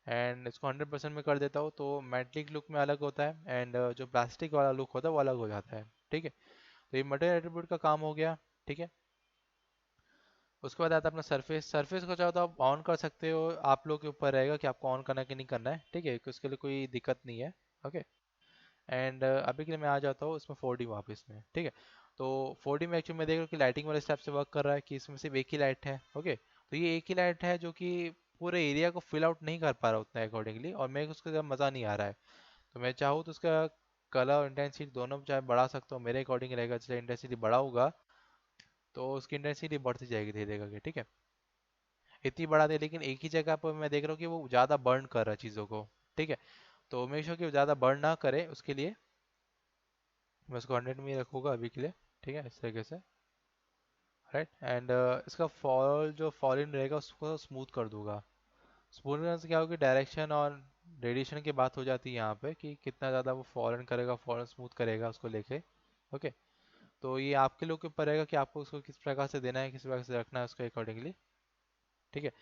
एंड इसको 100% में कर देता हूँ तो मेटलिक लुक में अलग होता है, एंड जो प्लास्टिक वाला लुक होता है वो अलग हो जाता है, ठीक है। तो ये मटेरियल एट्रीब्यूट का काम हो गया, ठीक है। उसके बाद आता है अपना सरफेस। सरफेस को चाहो तो आप ऑन कर सकते हो, आप लोग के ऊपर रहेगा कि आपको ऑन करना है कि नहीं करना है, ठीक है, उसके लिए कोई दिक्कत नहीं है। ओके, एंड अभी के लिए मैं आ जाता हूँ इसमें 4D वापस में, ठीक है। तो 4D में एक्चुअली मैं देख रहा हूँ कि लाइटिंग वाले स्टेप से वर्क कर रहा है, कि इसमें सिर्फ एक ही लाइट है। ओके, तो ये एक ही लाइट है जो कि पूरे एरिया को फिल आउट नहीं कर पा रहा उतना अकॉर्डिंगली, और मेरे को उसका मज़ा नहीं आ रहा है। तो मैं चाहूँ तो उसका कलर और इंटेंसिटी दोनों चाहे बढ़ा सकता हूँ, मेरे अकॉर्डिंग रहेगा। जैसे इंटेंसिटी बढ़ाऊंगा तो उसकी इंटेंसिटी बढ़ती जाएगी धीरे धीरे करके, ठीक है। इतनी बढ़ा दे लेकिन एक ही जगह पर मैं देख रहा हूँ कि वो ज़्यादा बर्न कर रहा है चीज़ों को, ठीक है। तो मेक श्योर कि वो ज़्यादा बर्न ना करे, उसके लिए मैं उसको 100 में ही रखूँगा अभी के लिए, ठीक है, इस तरीके से, राइट। एंड इसका फॉल जो फॉल इन रहेगा उसको स्मूथ कर दूंगा। स्मूथ करने से क्या होगा, डायरेक्शन और रेडिएशन की बात हो जाती है यहाँ पे, कि कितना ज़्यादा वो फॉल इन करेगा, फॉल स्मूथ करेगा उसको लेके। ओके, तो ये आपके लोग के ऊपर रहेगा कि आपको उसको किस प्रकार से देना है, किस प्रकार से रखना है उसको अकॉर्डिंगली, ठीक है।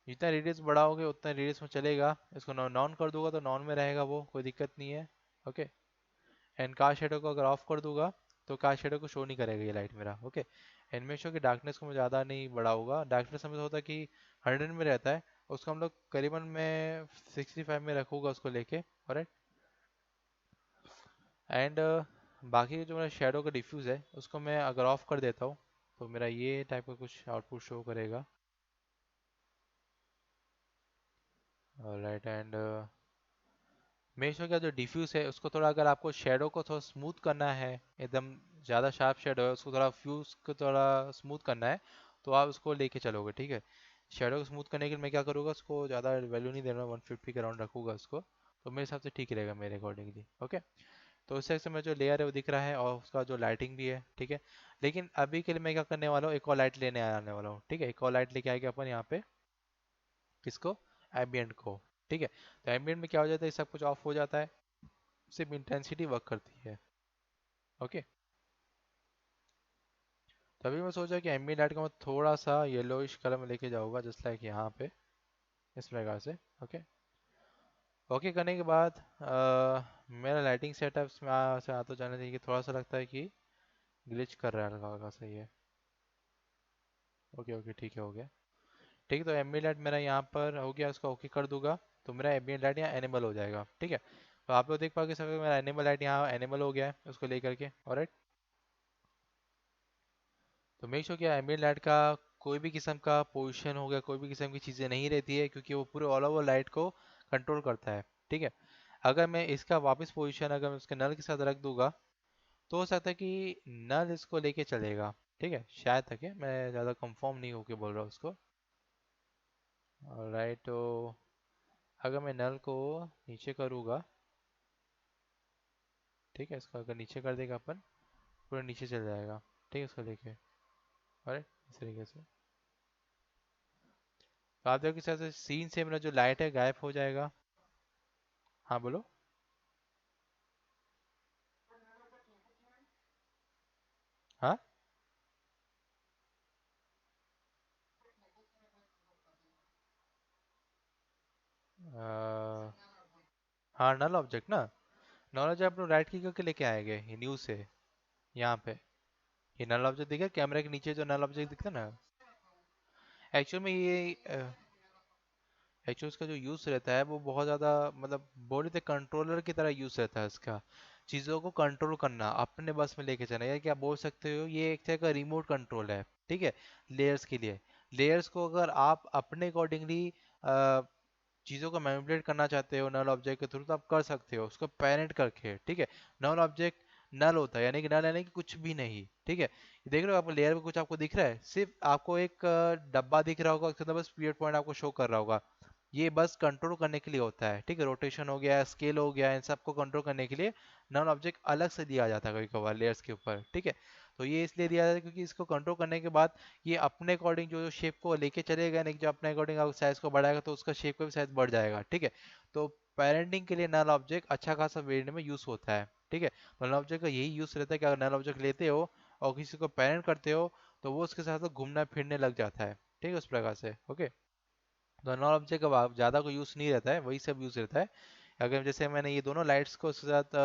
जितना रेडियस बढ़ाओगे उतना रेडियस में चलेगा। इसको नॉन कर दूंगा तो नॉन में रहेगा वो, कोई दिक्कत नहीं है। ओके, एंड कार शेडो को अगर ऑफ कर दूंगा तो कार शेडो को शो नहीं करेगा ये लाइट मेरा। ओके, एंड में शो की डार्कनेस को मैं ज़्यादा नहीं बढ़ाऊंगा। डार्कनेस हमें होता है कि 100 में रहता है, उसको हम लोग करीबन मैं 65 में रखूँगा उसको लेके, ऑलराइट। एंड बाकी जो मेरा शेडो का डिफ्यूज है उसको मैं अगर ऑफ कर देता हूँ तो मेरा ये टाइप का कुछ आउटपुट शो करेगा। ऑलराइट। एंड मेक श्योर का जो डिफ्यूज है उसको थोड़ा, अगर आपको शेडो को थोड़ा स्मूथ करना है, एकदम ज़्यादा शार्प शेडो है उसको थोड़ा फ्यूज को थोड़ा स्मूथ करना है, तो आप उसको लेके चलोगे, ठीक है। शेडो को स्मूथ करने के लिए मैं क्या करूँगा, उसको ज़्यादा वैल्यू नहीं देना, 150 के अराउंड रखूँगा उसको, तो मेरे हिसाब से ठीक रहेगा मेरे अकॉर्डिंगली। ओके। तो उस सेक्शन में जो लेयर है वो दिख रहा है और उसका जो लाइटिंग भी है, ठीक है। लेकिन अभी के लिए मैं क्या करने वाला हूँ, एक और लाइट लेने आने वाला हूँ, ठीक है। एक और लाइट लेके आएंगे अपन यहाँ पे, किसको, एम्बियंट को, ठीक है। तो एम्बियंट में क्या हो जाता है, सब कुछ ऑफ हो जाता है, सिर्फ इंटेंसिटी वर्क करती है। ओके। तभी मैं सोचा कि एम्बियंट लाइट का मैं थोड़ा सा येलोइश कलर में लेके जाऊंगा, जस्ट लाइक यहाँ पे, इस प्रकार से। ओके। ओके करने के बाद मेरा लाइटिंग सेटअप में से आ तो जाने चाहिए कि थोड़ा सा लगता है कि ग्लिच कर रहा है, हल्का हल्का सही है। ओके ओके ठीक है, हो गया। ठीक है, तो एम्बियंट लाइट मेरा यहाँ पर हो गया, उसका ओके कर दूंगा तो मेरा एम्बियंट लाइट यहाँ एनेबल हो जाएगा, ठीक है। तो आप लोग देख पाओगे सब, मेरा एनेबल लाइट यहाँ एनेबल हो गया है उसको लेकर के, ऑलराइट। तो मेक श्योर कि एम्बियंट लाइट का कोई भी किस्म का पोजीशन हो गया, कोई भी किस्म की चीज़ें नहीं रहती है, क्योंकि वो पूरे ऑल ओवर लाइट को कंट्रोल करता है, ठीक है। अगर मैं इसका वापस पोजीशन अगर मैं उसके नल के साथ रख दूंगा तो हो सकता है कि नल इसको लेके चलेगा, ठीक है, शायद तक है, मैं ज़्यादा कंफर्म नहीं होके बोल रहा हूँ उसको। ऑलराइट। तो अगर मैं नल को नीचे करूँगा, ठीक है, इसको अगर नीचे कर देगा अपन, पूरा नीचे चल जाएगा, ठीक है, इसको लेके, ऑलराइट, इस तरीके से। तो आप देखो कि सीन से मेरा जो लाइट है गायब हो जाएगा। हाँ बोलो। हाँ। अ, हाँ नल ऑब्जेक्ट ना, नल ऑब्जेक्ट आप लोग राइट क्लिक करके लेके आएंगे ये न्यू से, यहाँ पे ये नल ऑब्जेक्ट दिखा कैमरे के नीचे, जो नल ऑब्जेक्ट दिखता है ना, एक्चुअल में ये एक्चुअली उसका जो यूज़ रहता है वो बहुत ज़्यादा, मतलब बोले तो कंट्रोलर की तरह यूज़ रहता है इसका, चीज़ों को कंट्रोल करना, अपने बस में लेके चलना, या क्या बोल सकते हो, ये एक तरह का रिमोट कंट्रोल है, ठीक है। लेयर्स के लिए, लेयर्स को अगर आप अपने अकॉर्डिंगली चीज़ों को मैनिपुलेट करना चाहते हो नल ऑब्जेक्ट के थ्रू, तो आप कर सकते हो उसको पेरेंट करके, ठीक है। नल ऑब्जेक्ट नल होता है, यानी कि नल यानी कि कुछ भी नहीं, ठीक है। देख रहे हो आपको लेयर में कुछ आपको दिख रहा है, सिर्फ आपको एक डब्बा दिख रहा होगा, उसके अंदर बस पीरियड पॉइंट आपको शो कर रहा होगा, ये बस कंट्रोल करने के लिए होता है, ठीक है। रोटेशन हो गया, स्केल हो गया, इन सबको कंट्रोल करने के लिए नॉन ऑब्जेक्ट अलग से दिया जाता है कभी कभार लेयर्स के ऊपर, ठीक है। तो ये इसलिए दिया जाता है क्योंकि इसको कंट्रोल करने के बाद ये अपने अकॉर्डिंग जो जो शेप को लेके चलेगा, नहीं जो अपने अकॉर्डिंग आप साइज को बढ़ाएगा तो उसका शेप का भी साइज बढ़ जाएगा, ठीक है। तो पेरेंटिंग के लिए नल ऑब्जेक्ट अच्छा खासा वेरिएंट में यूज होता है, ठीक है। तो नल ऑब्जेक्ट का यही यूज रहता है कि अगर नल ऑब्जेक्ट लेते हो और किसी को पेरेंट करते हो तो वो उसके साथ घूमना फिरने लग जाता है, ठीक है, उस प्रकार से। ओके। तो नॉन ऑब्जेक्ट का ज़्यादा कोई यूज़ नहीं रहता है, वही सब यूज़ रहता है। अगर जैसे मैंने ये दोनों लाइट्स को उसके साथ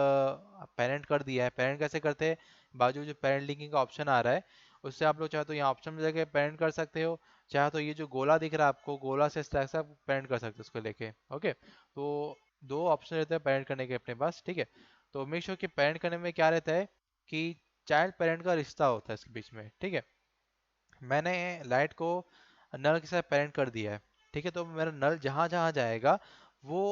पेरेंट कर दिया है, पेरेंट कैसे करते हैं, बाजू जो पेरेंट लिंकिंग का ऑप्शन आ रहा है उससे आप लोग चाहे तो यहाँ ऑप्शन में जाके पेरेंट कर सकते हो, चाहे तो ये जो गोला दिख रहा है आपको, गोला से इस तरह से आप पेरेंट कर सकते हो उसको लेके। ओके। तो दो ऑप्शन रहते हैं पेरेंट करने के अपने पास, ठीक है। तो मेक श्योर कि पेरेंट करने में क्या रहता है कि चाइल्ड पेरेंट का रिश्ता होता है इसके बीच में, ठीक है। मैंने लाइट को नल के साथ पेरेंट कर दिया है, ठीक है। तो मेरा नल जहाँ जहाँ जाएगा वो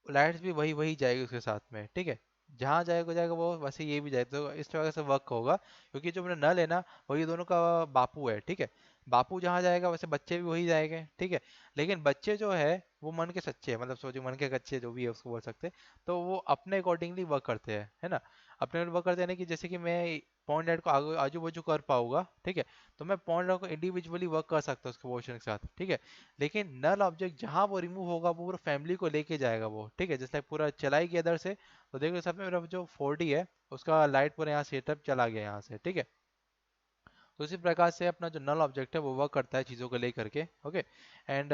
लाइट्स भी वही वही जाएगी उसके साथ में, ठीक है। जहाँ जाएगा जाएगा वो वैसे ये भी जाएगा, तो इस तरह से वर्क होगा, क्योंकि जो मेरा नल है ना वो ये दोनों का बापू है, ठीक है। बापू जहाँ जाएगा वैसे बच्चे भी वही जाएंगे, ठीक है। लेकिन बच्चे जो है वो मन के सच्चे हैं, मतलब सोचो मन के कच्चे जो भी है उसको बोल सकते हैं, तो वो अपने अकॉर्डिंगली वर्क करते हैं, है ना। अपने वर्क करते हैं ना, कि जैसे कि मैं पॉइंट लाइट को आजू आजू बाजू कर पाऊंगा, ठीक है। तो मैं पॉइंट को इंडिविजुअली वर्क कर सकता हूँ उसके पोर्शन के साथ, ठीक है। लेकिन नल ऑब्जेक्ट जहां वो रिमूव होगा वो पूरा फैमिली को लेके जाएगा वो, ठीक है, जैसे पूरा चलाई गया इधर से। तो देखो सब में मेरा जो 4D है उसका लाइट पूरा यहाँ सेटअप चला गया यहाँ से, ठीक है। तो इसी प्रकार से अपना जो नल ऑब्जेक्ट है वो वर्क करता है चीज़ों को लेकर के। Okay. And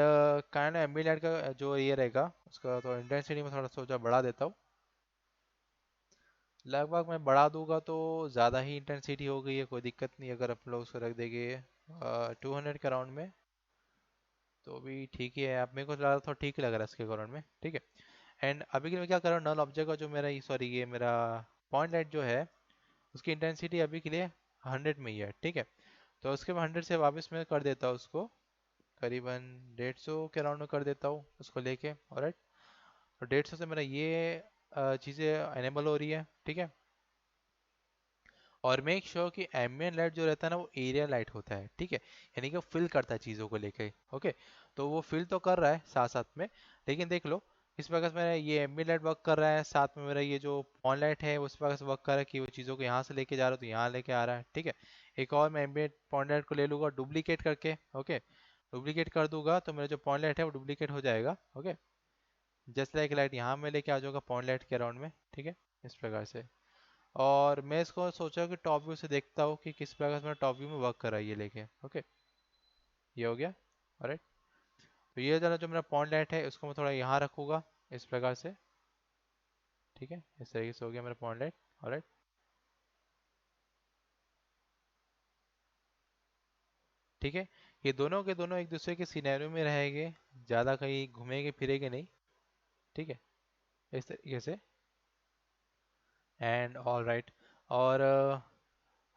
kind ambient light का जो ये रहेगा उसका थोड़ा इंटेंसिटी में थोड़ा सोचा बढ़ा देता हूँ, लगभग मैं बढ़ा दूंगा तो ज़्यादा ही इंटेंसिटी हो गई है, कोई दिक्कत नहीं अगर आप लोग उसको रख देंगे 200 के राउंड में, तो भी ठीक ही है। आप मेरे को लगा थोड़ा ठीक ही लग रहा है इसके अराउंड में, ठीक है। एंड अभी के लिए मैं क्या कर रहा हूँ, नल ऑब्जेक्ट का जो मेरा सॉरी ये मेरा पॉइंट लाइट जो है उसकी इंटेंसिटी अभी के लिए 100 में ही है, ठीक है। तो उसके बाद 100 से वापस मैं कर देता हूँ उसको करीबन 150 के राउंड में कर देता हूँ उसको लेके, ऑलराइट। तो 150 से मेरा ये चीज़ें एनेबल हो रही है, ठीक है। और मेक श्योर कि एम्बिएंट लाइट जो रहता है ना वो एरिया लाइट होता है, ठीक है। यानी कि वो फिल करता है चीज़ों को लेके, ओके। तो वो फिल तो कर रहा है साथ साथ में, लेकिन देख लो इस प्रकार से मेरा ये एम्बिएंट लाइट वर्क कर रहा है, साथ में मेरा ये जो ऑन लाइट है उस प्रकार से वर्क कर रहा है कि वो चीज़ों को यहाँ से लेके जा रहा है तो यहाँ लेके आ रहा है, ठीक है। एक और मैं एम्बिएंट पॉइंट लाइट को ले लूँगा डुप्लीकेट करके, ओके। डुप्लीकेट कर दूंगा तो मेरा जो पॉइंट लाइट है वो डुप्लीकेट हो जाएगा, ओके। जस्ट लाइक लाइट यहाँ में लेके आ जाऊँगा पॉइंट लाइट के अराउंड में, ठीक है, इस प्रकार से। और मैं इसको सोचा कि टॉप व्यू से देखता हूँ कि किस प्रकार से मेरा टॉप व्यू में वर्क कर रहा है ये लेके, ओके। ये हो गया, ऑलराइट। तो ये जो मेरा पॉइंट लाइट है उसको मैं थोड़ा यहाँ रखूँगा इस प्रकार से, ठीक है। इस तरीके से हो गया मेरा पॉइंट लाइट, ऑलराइट। ठीक है, ये दोनों के दोनों एक दूसरे के सिनेरियो में रहेंगे, ज़्यादा कहीं घूमेंगे फिरेंगे नहीं, ठीक है, इस तरीके से। And alright. और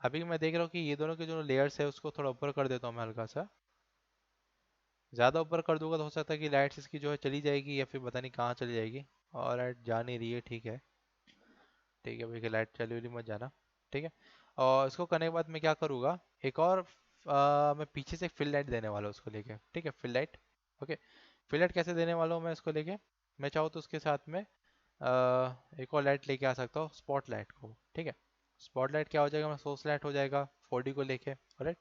अभी मैं देख रहा हूँ कि ये दोनों के जो लेयर्स है उसको थोड़ा ऊपर कर देता हूँ मैं हल्का सा। ज़्यादा ऊपर कर दूंगा तो हो सकता है कि लाइट्स इसकी जो है चली जाएगी या फिर पता नहीं कहाँ चली जाएगी। और लाइट जा नहीं रही है, ठीक है। ठीक है भैया, लाइट चली हुई मत जाना, ठीक है। और इसको करने के बाद मैं क्या करूँगा, एक और मैं पीछे से फिल लाइट देने वाला हूँ उसको लेके, ठीक है, fill light, okay. Fill light कैसे देने वाला हूँ मैं इसको लेके, मैं चाहूँ तो उसके साथ में एक और लाइट लेके आ सकता हूँ, स्पॉट लाइट को, ठीक है। स्पॉट लाइट क्या हो जाएगा, सोर्स लाइट हो जाएगा 4D को लेके, राइट।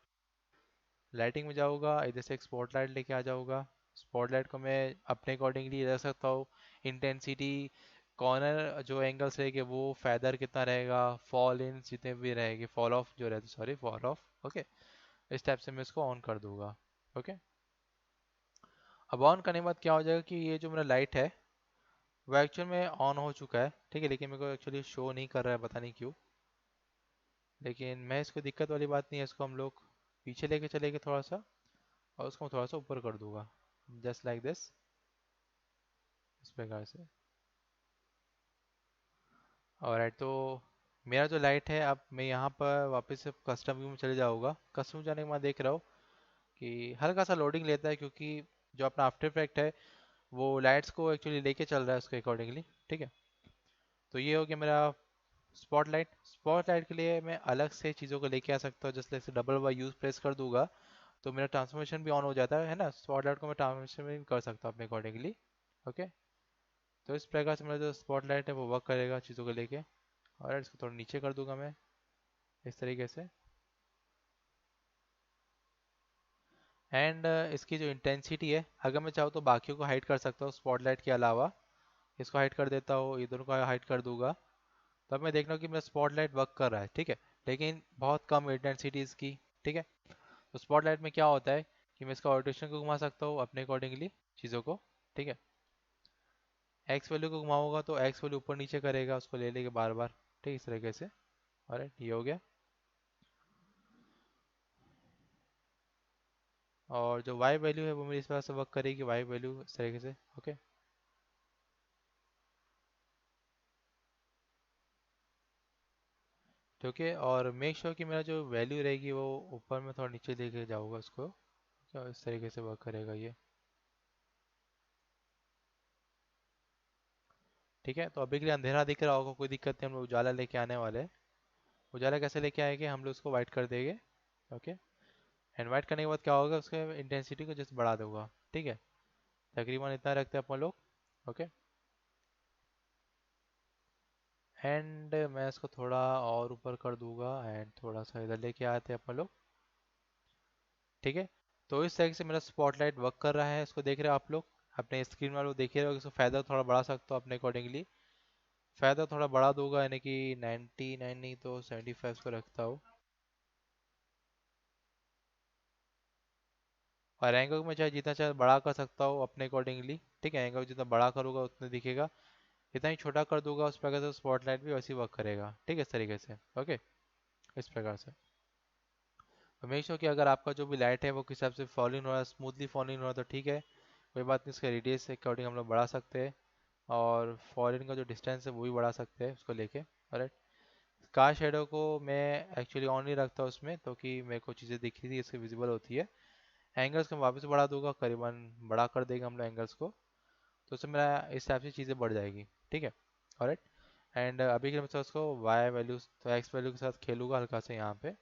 लाइटिंग में जाऊँगा, इधर से एक स्पॉट लाइट लेके आ जाऊँगा। स्पॉट लाइट को मैं अपने अकॉर्डिंगली रख सकता हूँ। इंटेंसिटी, कॉर्नर जो एंगल्स रहेंगे वो, फेदर कितना रहेगा, फॉल इन जितने भी रहेंगे, फॉल ऑफ जो रहते, सॉरी फॉल ऑफ, ओके। इस टाइप से मैं इसको ऑन कर दूंगा, ओके। अब ऑन करने के बाद क्या हो जाएगा कि ये जो मेरा लाइट है वो एक्चुअल में ऑन हो चुका है, ठीक है, लेकिन मेरे को एक्चुअली शो नहीं कर रहा है, पता नहीं क्यों। लेकिन मैं इसको दिक्कत वाली बात नहीं है, इसको हम लोग पीछे लेके चलेंगे थोड़ा सा, और उसको मैं थोड़ा सा ऊपर कर दूंगा, जस्ट लाइक दिस, इस प्रकार से। ऑलराइट, तो मेरा जो लाइट है, अब मैं यहाँ पर वापस से कस्टम व्यू में चले जाऊँगा। कस्टम व्यू जाने के बाद देख रहा हूँ कि हल्का सा लोडिंग लेता है, क्योंकि जो अपना आफ्टर इफेक्ट है वो लाइट्स को एक्चुअली लेके चल रहा है उसके अकॉर्डिंगली, ठीक है। तो ये हो गया मेरा स्पॉटलाइट। स्पॉटलाइट के लिए मैं अलग से चीज़ों को लेके आ सकता हूँ, जैसे जैसे डबल वाई यूज प्रेस कर दूंगा तो मेरा ट्रांसफॉर्मेशन भी ऑन हो जाता है ना। स्पॉटलाइट को मैं ट्रांसफॉर्मेशन भी कर सकता हूँ अपने अकॉर्डिंगली, ओके। तो इस प्रकार से मेरा जो स्पॉटलाइट है वो वर्क करेगा चीज़ों को लेके। और इसको थोड़ा नीचे कर दूंगा मैं इस तरीके से। एंड इसकी जो इंटेंसिटी है, अगर मैं चाहूँ तो बाकियों को हाइड कर सकता हूँ स्पॉटलाइट के अलावा। इसको हाइड कर देता हूँ, ये दोनों को हाइड कर दूंगा। तब मैं देख रहा हूँ कि मेरा स्पॉटलाइट वर्क कर रहा है, ठीक है, लेकिन बहुत कम इंटेंसिटी इसकी, ठीक है। तो स्पॉटलाइट में क्या होता है कि मैं इसका रोटेशन को घुमा सकता हूँ अपने अकॉर्डिंगली चीज़ों को, ठीक है। एक्स वैल्यू को घुमाऊंगा तो एक्स वैल्यू ऊपर नीचे करेगा उसको ले लेके बार बार, ठीक, इस तरीके से। ऑलराइट, ये हो गया। और जो वाई वैल्यू है वो मेरी इस तरह से वर्क करेगी, वाई वैल्यू इस तरीके से, ओके। ठीक है, और मेक श्योर कि मेरा जो वैल्यू रहेगी वो ऊपर में थोड़ा नीचे लेके जाऊंगा उसको, क्या इस तरीके से वर्क करेगा ये, ठीक है। तो अभी के लिए अंधेरा दिख रहा होगा, कोई दिक्कत नहीं, हम लोग उजाला लेके आने वाले हैं। उजाला कैसे लेके आएंगे, हम लोग उसको वाइट कर देंगे, ओके। एंड वाइट करने के बाद क्या होगा, उसके इंटेंसिटी को जस्ट बढ़ा दूंगा, ठीक है। तकरीबन इतना रखते हैं अपन लोग, ओके। एंड मैं इसको थोड़ा और ऊपर कर दूंगा एंड थोड़ा सा इधर लेके आते हैं अपन लोग, ठीक है। तो इस तरीके से मेरा स्पॉटलाइट वर्क कर रहा है, इसको देख रहे हो आप लोग अपने स्क्रीन में, लोग देख रहे हो। इसको फ़ायदा थोड़ा बढ़ा सकता हूँ अपने अकॉर्डिंगली। फ़ायदा थोड़ा बढ़ा दूंगा, यानी कि 99 नहीं तो 75 को रखता हूँ। और एंगल को मैं चाहे जितना चाहे बड़ा कर सकता हूँ अपने अकॉर्डिंगली, ठीक है। एंगल जितना बड़ा करूँगा उतना दिखेगा, जितना ही छोटा कर दूंगा उस प्रकार से स्पॉटलाइट भी वैसे ही वर्क करेगा, ठीक है, इस तरीके से, ओके। इस प्रकार से तो मेक श्योर कि अगर आपका जो भी लाइट है वो किस हिसाब से फॉल इन हो रहा है, स्मूथली फॉल इन हो रहा है तो ठीक है, कोई बात नहीं, इसका रेडियस के अकॉर्डिंग हम लोग बढ़ा सकते हैं। और फॉरेन का जो डिस्टेंस है वो भी बढ़ा सकते हैं उसको लेके। राइट। कार शेडो को मैं एक्चुअली ऑन नहीं रखता उसमें, तो कि मेरे को चीज़ें दिख रही थी इससे विजिबल होती है। एंगल्स को मैं वापस बढ़ा दूंगा, करीबन बड़ा कर देगा हम लोग एंगल्स को, तो उससे मेरा इस हिसाब से चीज़ें बढ़ जाएगी। ठीक है। ऑलराइट। एंड अभी के लिए मैं उसको वाई वैल्यूज तो एक्स वैल्यू के साथ खेलूंगा हल्का से यहाँ पे।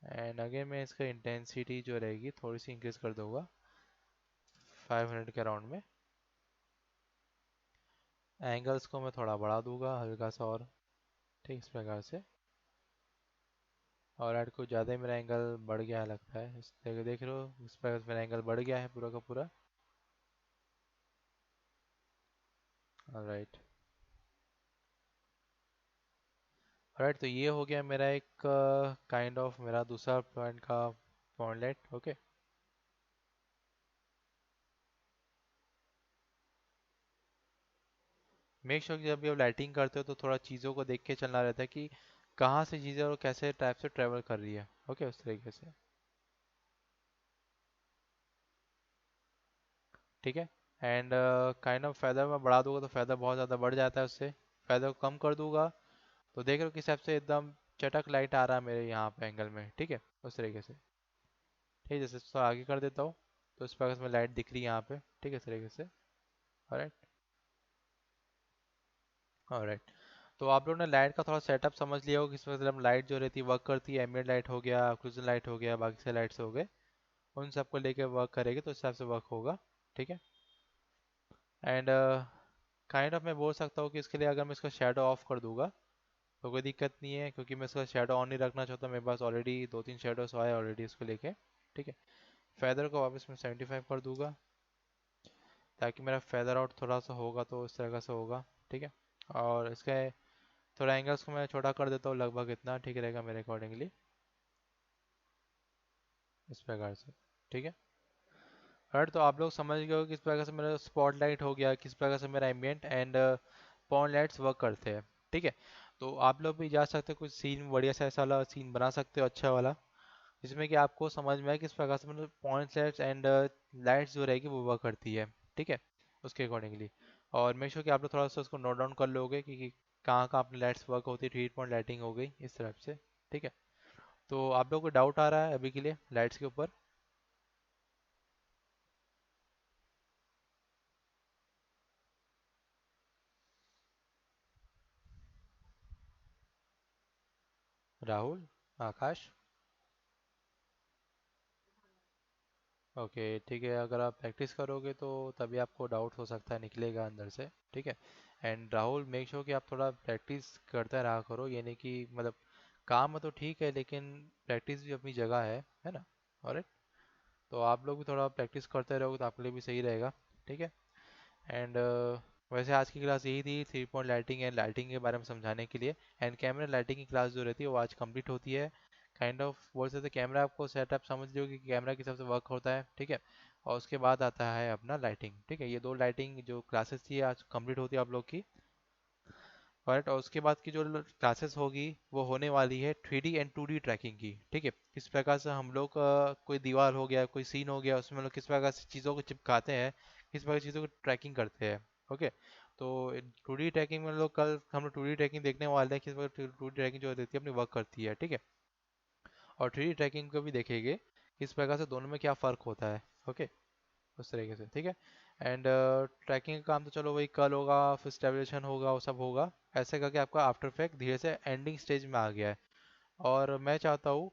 एंड अगेन मैं इसका इंटेंसिटी जो रहेगी थोड़ी सी इंक्रीज कर दूंगा 500 के अराउंड में। एंगल्स को मैं थोड़ा बढ़ा दूंगा हल्का सा और, ठीक इस प्रकार से। और ऐड कुछ ज़्यादा ही मेरा एंगल बढ़ गया है लगता है, इस देख रहे हो इस प्रकार से मेरा एंगल बढ़ गया है पूरा का पूरा। राइट। राइट, तो ये हो गया मेरा एक काइंड ऑफ मेरा दूसरा पॉइंट का पॉइंटलेट। ओके। मेक श्योर कि जब भी आप लाइटिंग करते हो तो थोड़ा चीज़ों को देख के चलना रहता है कि कहाँ से चीज़ें और कैसे टाइप से ट्रेवल कर रही है। ओके, उस तरीके से। ठीक है। एंड काइंड ऑफ फेदर में बढ़ा दूंगा तो फेदर बहुत ज़्यादा बढ़ जाता है उससे। फेदर को कम कर दूंगा तो देख रहे हो किस हिसाब से एकदम चटक लाइट आ रहा है मेरे यहाँ पे एंगल में। ठीक है, उस तरीके से। ठीक है, जैसे थोड़ा आगे कर देता हूँ तो इस प्रकार से मैं लाइट दिख रही है यहाँ पे। ठीक है, इस तरीके से। ऑलराइट। ऑलराइट। तो आप लोगों ने लाइट का थोड़ा सेटअप समझ लिया होगा, किस वजह से हम लाइट जो रहती है वर्क करती है। एम्बिएंट लाइट हो गया, ऑक्लूजन लाइट हो गया, बाकी से लाइट्स हो गए, उन सबको लेके वर्क करेगी तो इस हिसाब से वर्क होगा। ठीक है। एंड काइंड ऑफ मैं बोल सकता हूँ कि इसके लिए अगर मैं इसका शेडो ऑफ कर दूंगा तो कोई दिक्कत नहीं है, क्योंकि मैं इसका शेडो ऑन नहीं रखना चाहता। मेरे पास ऑलरेडी दो तीन शेडोस आए ऑलरेडी इसको लेके। ठीक है। फेदर को वापस मैं 75 कर दूंगा ताकि मेरा फेदर आउट थोड़ा सा होगा तो इस तरह से होगा। ठीक है। और इसके थोड़ा एंगल्स को मैं छोटा कर देता हूँ, लगभग इतना ठीक रहेगा मेरे अकॉर्डिंगली, इस प्रकार से। ठीक है। राइट, तो आप लोग समझ गए हो किस प्रकार से मेरा स्पॉटलाइट हो गया, किस प्रकार से मेरा ambient and point lights work करते हैं। ठीक है। तो आप लोग भी जा सकते हो कुछ सीन बढ़िया सा ऐसा वाला सीन बना सकते हो अच्छा वाला, जिसमें कि आपको समझ में आए किस प्रकार से मतलब पॉइंट लाइट्स एंड लाइट्स जो रहेगी वो वर्क करती है। ठीक है, उसके अकॉर्डिंगली। और मेक श्योर कि आप लोग थोड़ा सा उसको नोट डाउन कर लोगे कि कहाँ कहाँ अपनी लाइट्स वर्क होती है। 3 पॉइंट लाइटिंग हो गई इस तरफ से। ठीक है। तो आप लोग को डाउट आ रहा है अभी के लिए लाइट्स के ऊपर? राहुल, आकाश। ओके, ठीक है, अगर आप प्रैक्टिस करोगे तो तभी आपको डाउट हो सकता है निकलेगा अंदर से। ठीक है। एंड राहुल, मेक श्योर कि आप थोड़ा प्रैक्टिस करते रहा करो, यानी कि मतलब काम में तो ठीक है लेकिन प्रैक्टिस भी अपनी जगह है ना। ऑलराइट। तो आप लोग भी थोड़ा प्रैक्टिस करते रहोगे तो आपके लिए भी सही रहेगा। ठीक है। एंड वैसे आज की क्लास यही थी, 3 पॉइंट लाइटिंग एंड लाइटिंग के बारे में समझाने के लिए। एंड कैमरा लाइटिंग की क्लास जो रहती है वो आज कंप्लीट होती है। काइंड ऑफ बोल सकते कैमरा आपको सेटअप समझ लियो कि कैमरा किस हिसाब से वर्क होता है। ठीक है। और उसके बाद आता है अपना लाइटिंग। ठीक है, ये दो लाइटिंग जो क्लासेस थी आज कंप्लीट होती है आप लोग की। राइट, और उसके बाद की जो क्लासेस होगी वो होने वाली है 3D एंड 2D ट्रैकिंग की। ठीक है, किस प्रकार से हम लोग कोई दीवार हो गया, कोई सीन हो गया, उसमें हम लोग किस प्रकार से चीज़ों को चिपकाते हैं, किस प्रकार चीज़ों को ट्रैकिंग करते हैं। ओके। तो 2D ट्रैकिंग में लोग कल हम लोग 2D ट्रैकिंग देखने वाले हैं, किस प्रकार 2D ट्रैकिंग जो रहती है अपनी वर्क करती है। ठीक है। और 3D ट्रैकिंग को भी देखेंगे किस प्रकार से दोनों में क्या फ़र्क होता है। ओके, उस तरीके से। ठीक है। एंड ट्रैकिंग का काम तो चलो वही कल होगा, फिर स्टेबलाइजेशन होगा, वो सब होगा। ऐसे करके आपका आफ्टर इफेक्ट धीरे से एंडिंग स्टेज में आ गया है। और मैं चाहता हूँ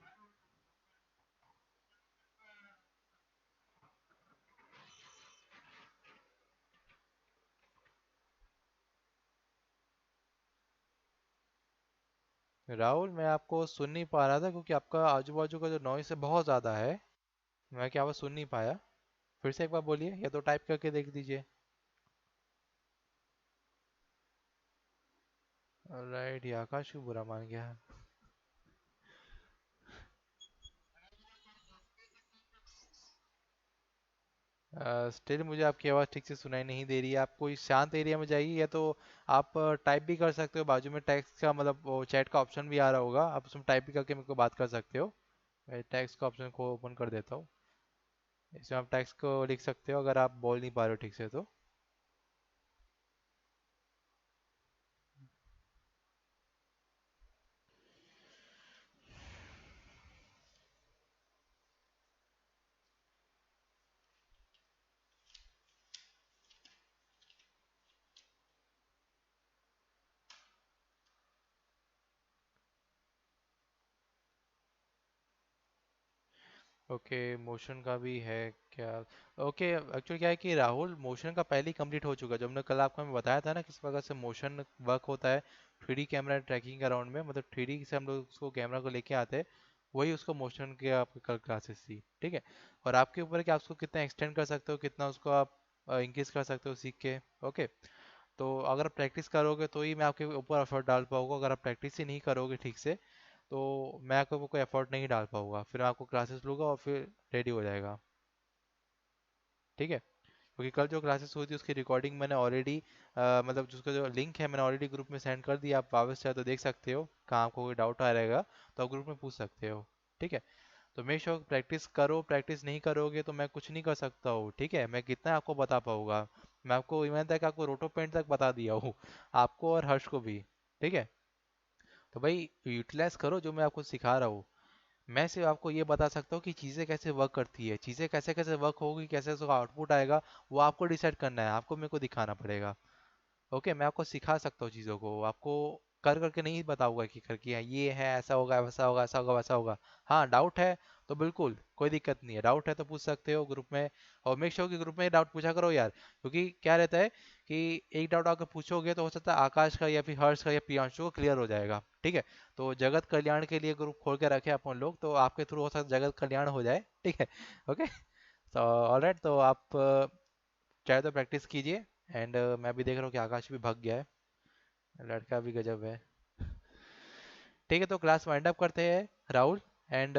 राहुल, मैं आपको सुन नहीं पा रहा था क्योंकि आपका आजू बाजू का जो नॉइस है बहुत ज़्यादा है। मैं क्या आवाज़ सुन नहीं पाया। फिर से एक बार बोलिए या तो टाइप करके देख दीजिए। राइट, ये आकाश क्यों बुरा मान गया? स्टिल मुझे आपकी आवाज़ ठीक से सुनाई नहीं दे रही है। आप कोई शांत एरिया में जाइए, या तो आप टाइप भी कर सकते हो, बाजू में टेक्स्ट का मतलब वो चैट का ऑप्शन भी आ रहा होगा, आप उसमें टाइप भी करके मेरे को बात कर सकते हो। मैं टेक्स्ट का ऑप्शन को ओपन कर देता हूँ। इसमें आप टेक्स्ट को लिख सकते हो अगर आप बोल नहीं पा रहे हो ठीक से तो। ओके, मोशन का भी है क्या? ओके, एक्चुअली क्या है कि राहुल, मोशन का पहले ही कंप्लीट हो चुका है, जो हमने कल आपको हमें बताया था ना किस प्रकार से मोशन वर्क होता है 3D कैमरा ट्रैकिंग के अराउंड में, मतलब 3D से हम लोग उसको कैमरा को लेके आते हैं, वही उसको मोशन के आपके कल क्लासेस थी, ठीक है। और आपके ऊपर है कि आप उसको कितना एक्सटेंड कर सकते हो, कितना उसको आप इंक्रीज कर सकते हो सीख के। ओके, तो अगर आप प्रैक्टिस करोगे तो ही मैं आपके ऊपर एफर्ट डाल पाऊंगा, अगर आप प्रैक्टिस ही नहीं करोगे ठीक से तो मैं आपको कोई एफर्ट नहीं डाल पाऊंगा, फिर मैं आपको क्लासेस लूँगा और फिर रेडी हो जाएगा, ठीक है। क्योंकि कल जो क्लासेस हुई थी उसकी रिकॉर्डिंग मैंने ऑलरेडी, मतलब जिसका जो लिंक है मैंने ऑलरेडी ग्रुप में सेंड कर दिया, आप वापस चाहे तो देख सकते हो, कहाँ आपको कोई डाउट आ रहेगा तो आप ग्रुप में पूछ सकते हो, ठीक है। तो मेक श्योर प्रैक्टिस करो, प्रैक्टिस नहीं करोगे तो मैं कुछ नहीं कर सकता हूँ, ठीक है। मैं कितना आपको बता पाऊंगा, मैं आपको इवन तक आपको रोटो पेंट तक बता दिया हूँ, आपको और हर्ष को भी, ठीक है। तो भाई यूटिलाइज करो जो मैं आपको सिखा रहा हूँ। मैं सिर्फ आपको ये बता सकता हूँ कि चीज़ें कैसे वर्क करती है, चीज़ें कैसे कैसे वर्क होगी, कैसे उसका आउटपुट आएगा, वो आपको डिसाइड करना है, आपको मेरे को दिखाना पड़ेगा। ओके, मैं आपको सिखा सकता हूँ चीज़ों को, आपको कर करके नहीं बताऊंगा कि करके है ये है, ऐसा होगा, वैसा होगा, ऐसा होगा, वैसा होगा। हाँ, डाउट है तो बिल्कुल कोई दिक्कत नहीं है, डाउट है तो पूछ सकते हो ग्रुप में। और मेक श्योर कि ग्रुप में डाउट पूछा करो यार, क्योंकि क्या रहता है कि एक डाउट अगर पूछोगे तो हो सकता है आकाश का या फिर हर्ष का या प्रियांशु को क्लियर हो जाएगा, ठीक है। तो जगत कल्याण के लिए ग्रुप खोल के रखे अपन लोग, तो आपके थ्रू हो सकता है जगत कल्याण हो जाए, ठीक है। ओके, तो ऑलराइट, तो आप चाहे तो प्रैक्टिस कीजिए। एंड मैं भी देख रहा हूँ कि आकाश भी भाग गया है, लड़का भी गजब है। ठीक है, तो क्लास वाइंड अप करते हैं Rahul, and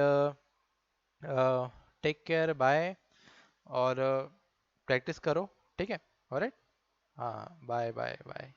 take care, bye. और प्रैक्टिस करो, ठीक है। ऑलराइट, हाँ, बाय बाय बाय।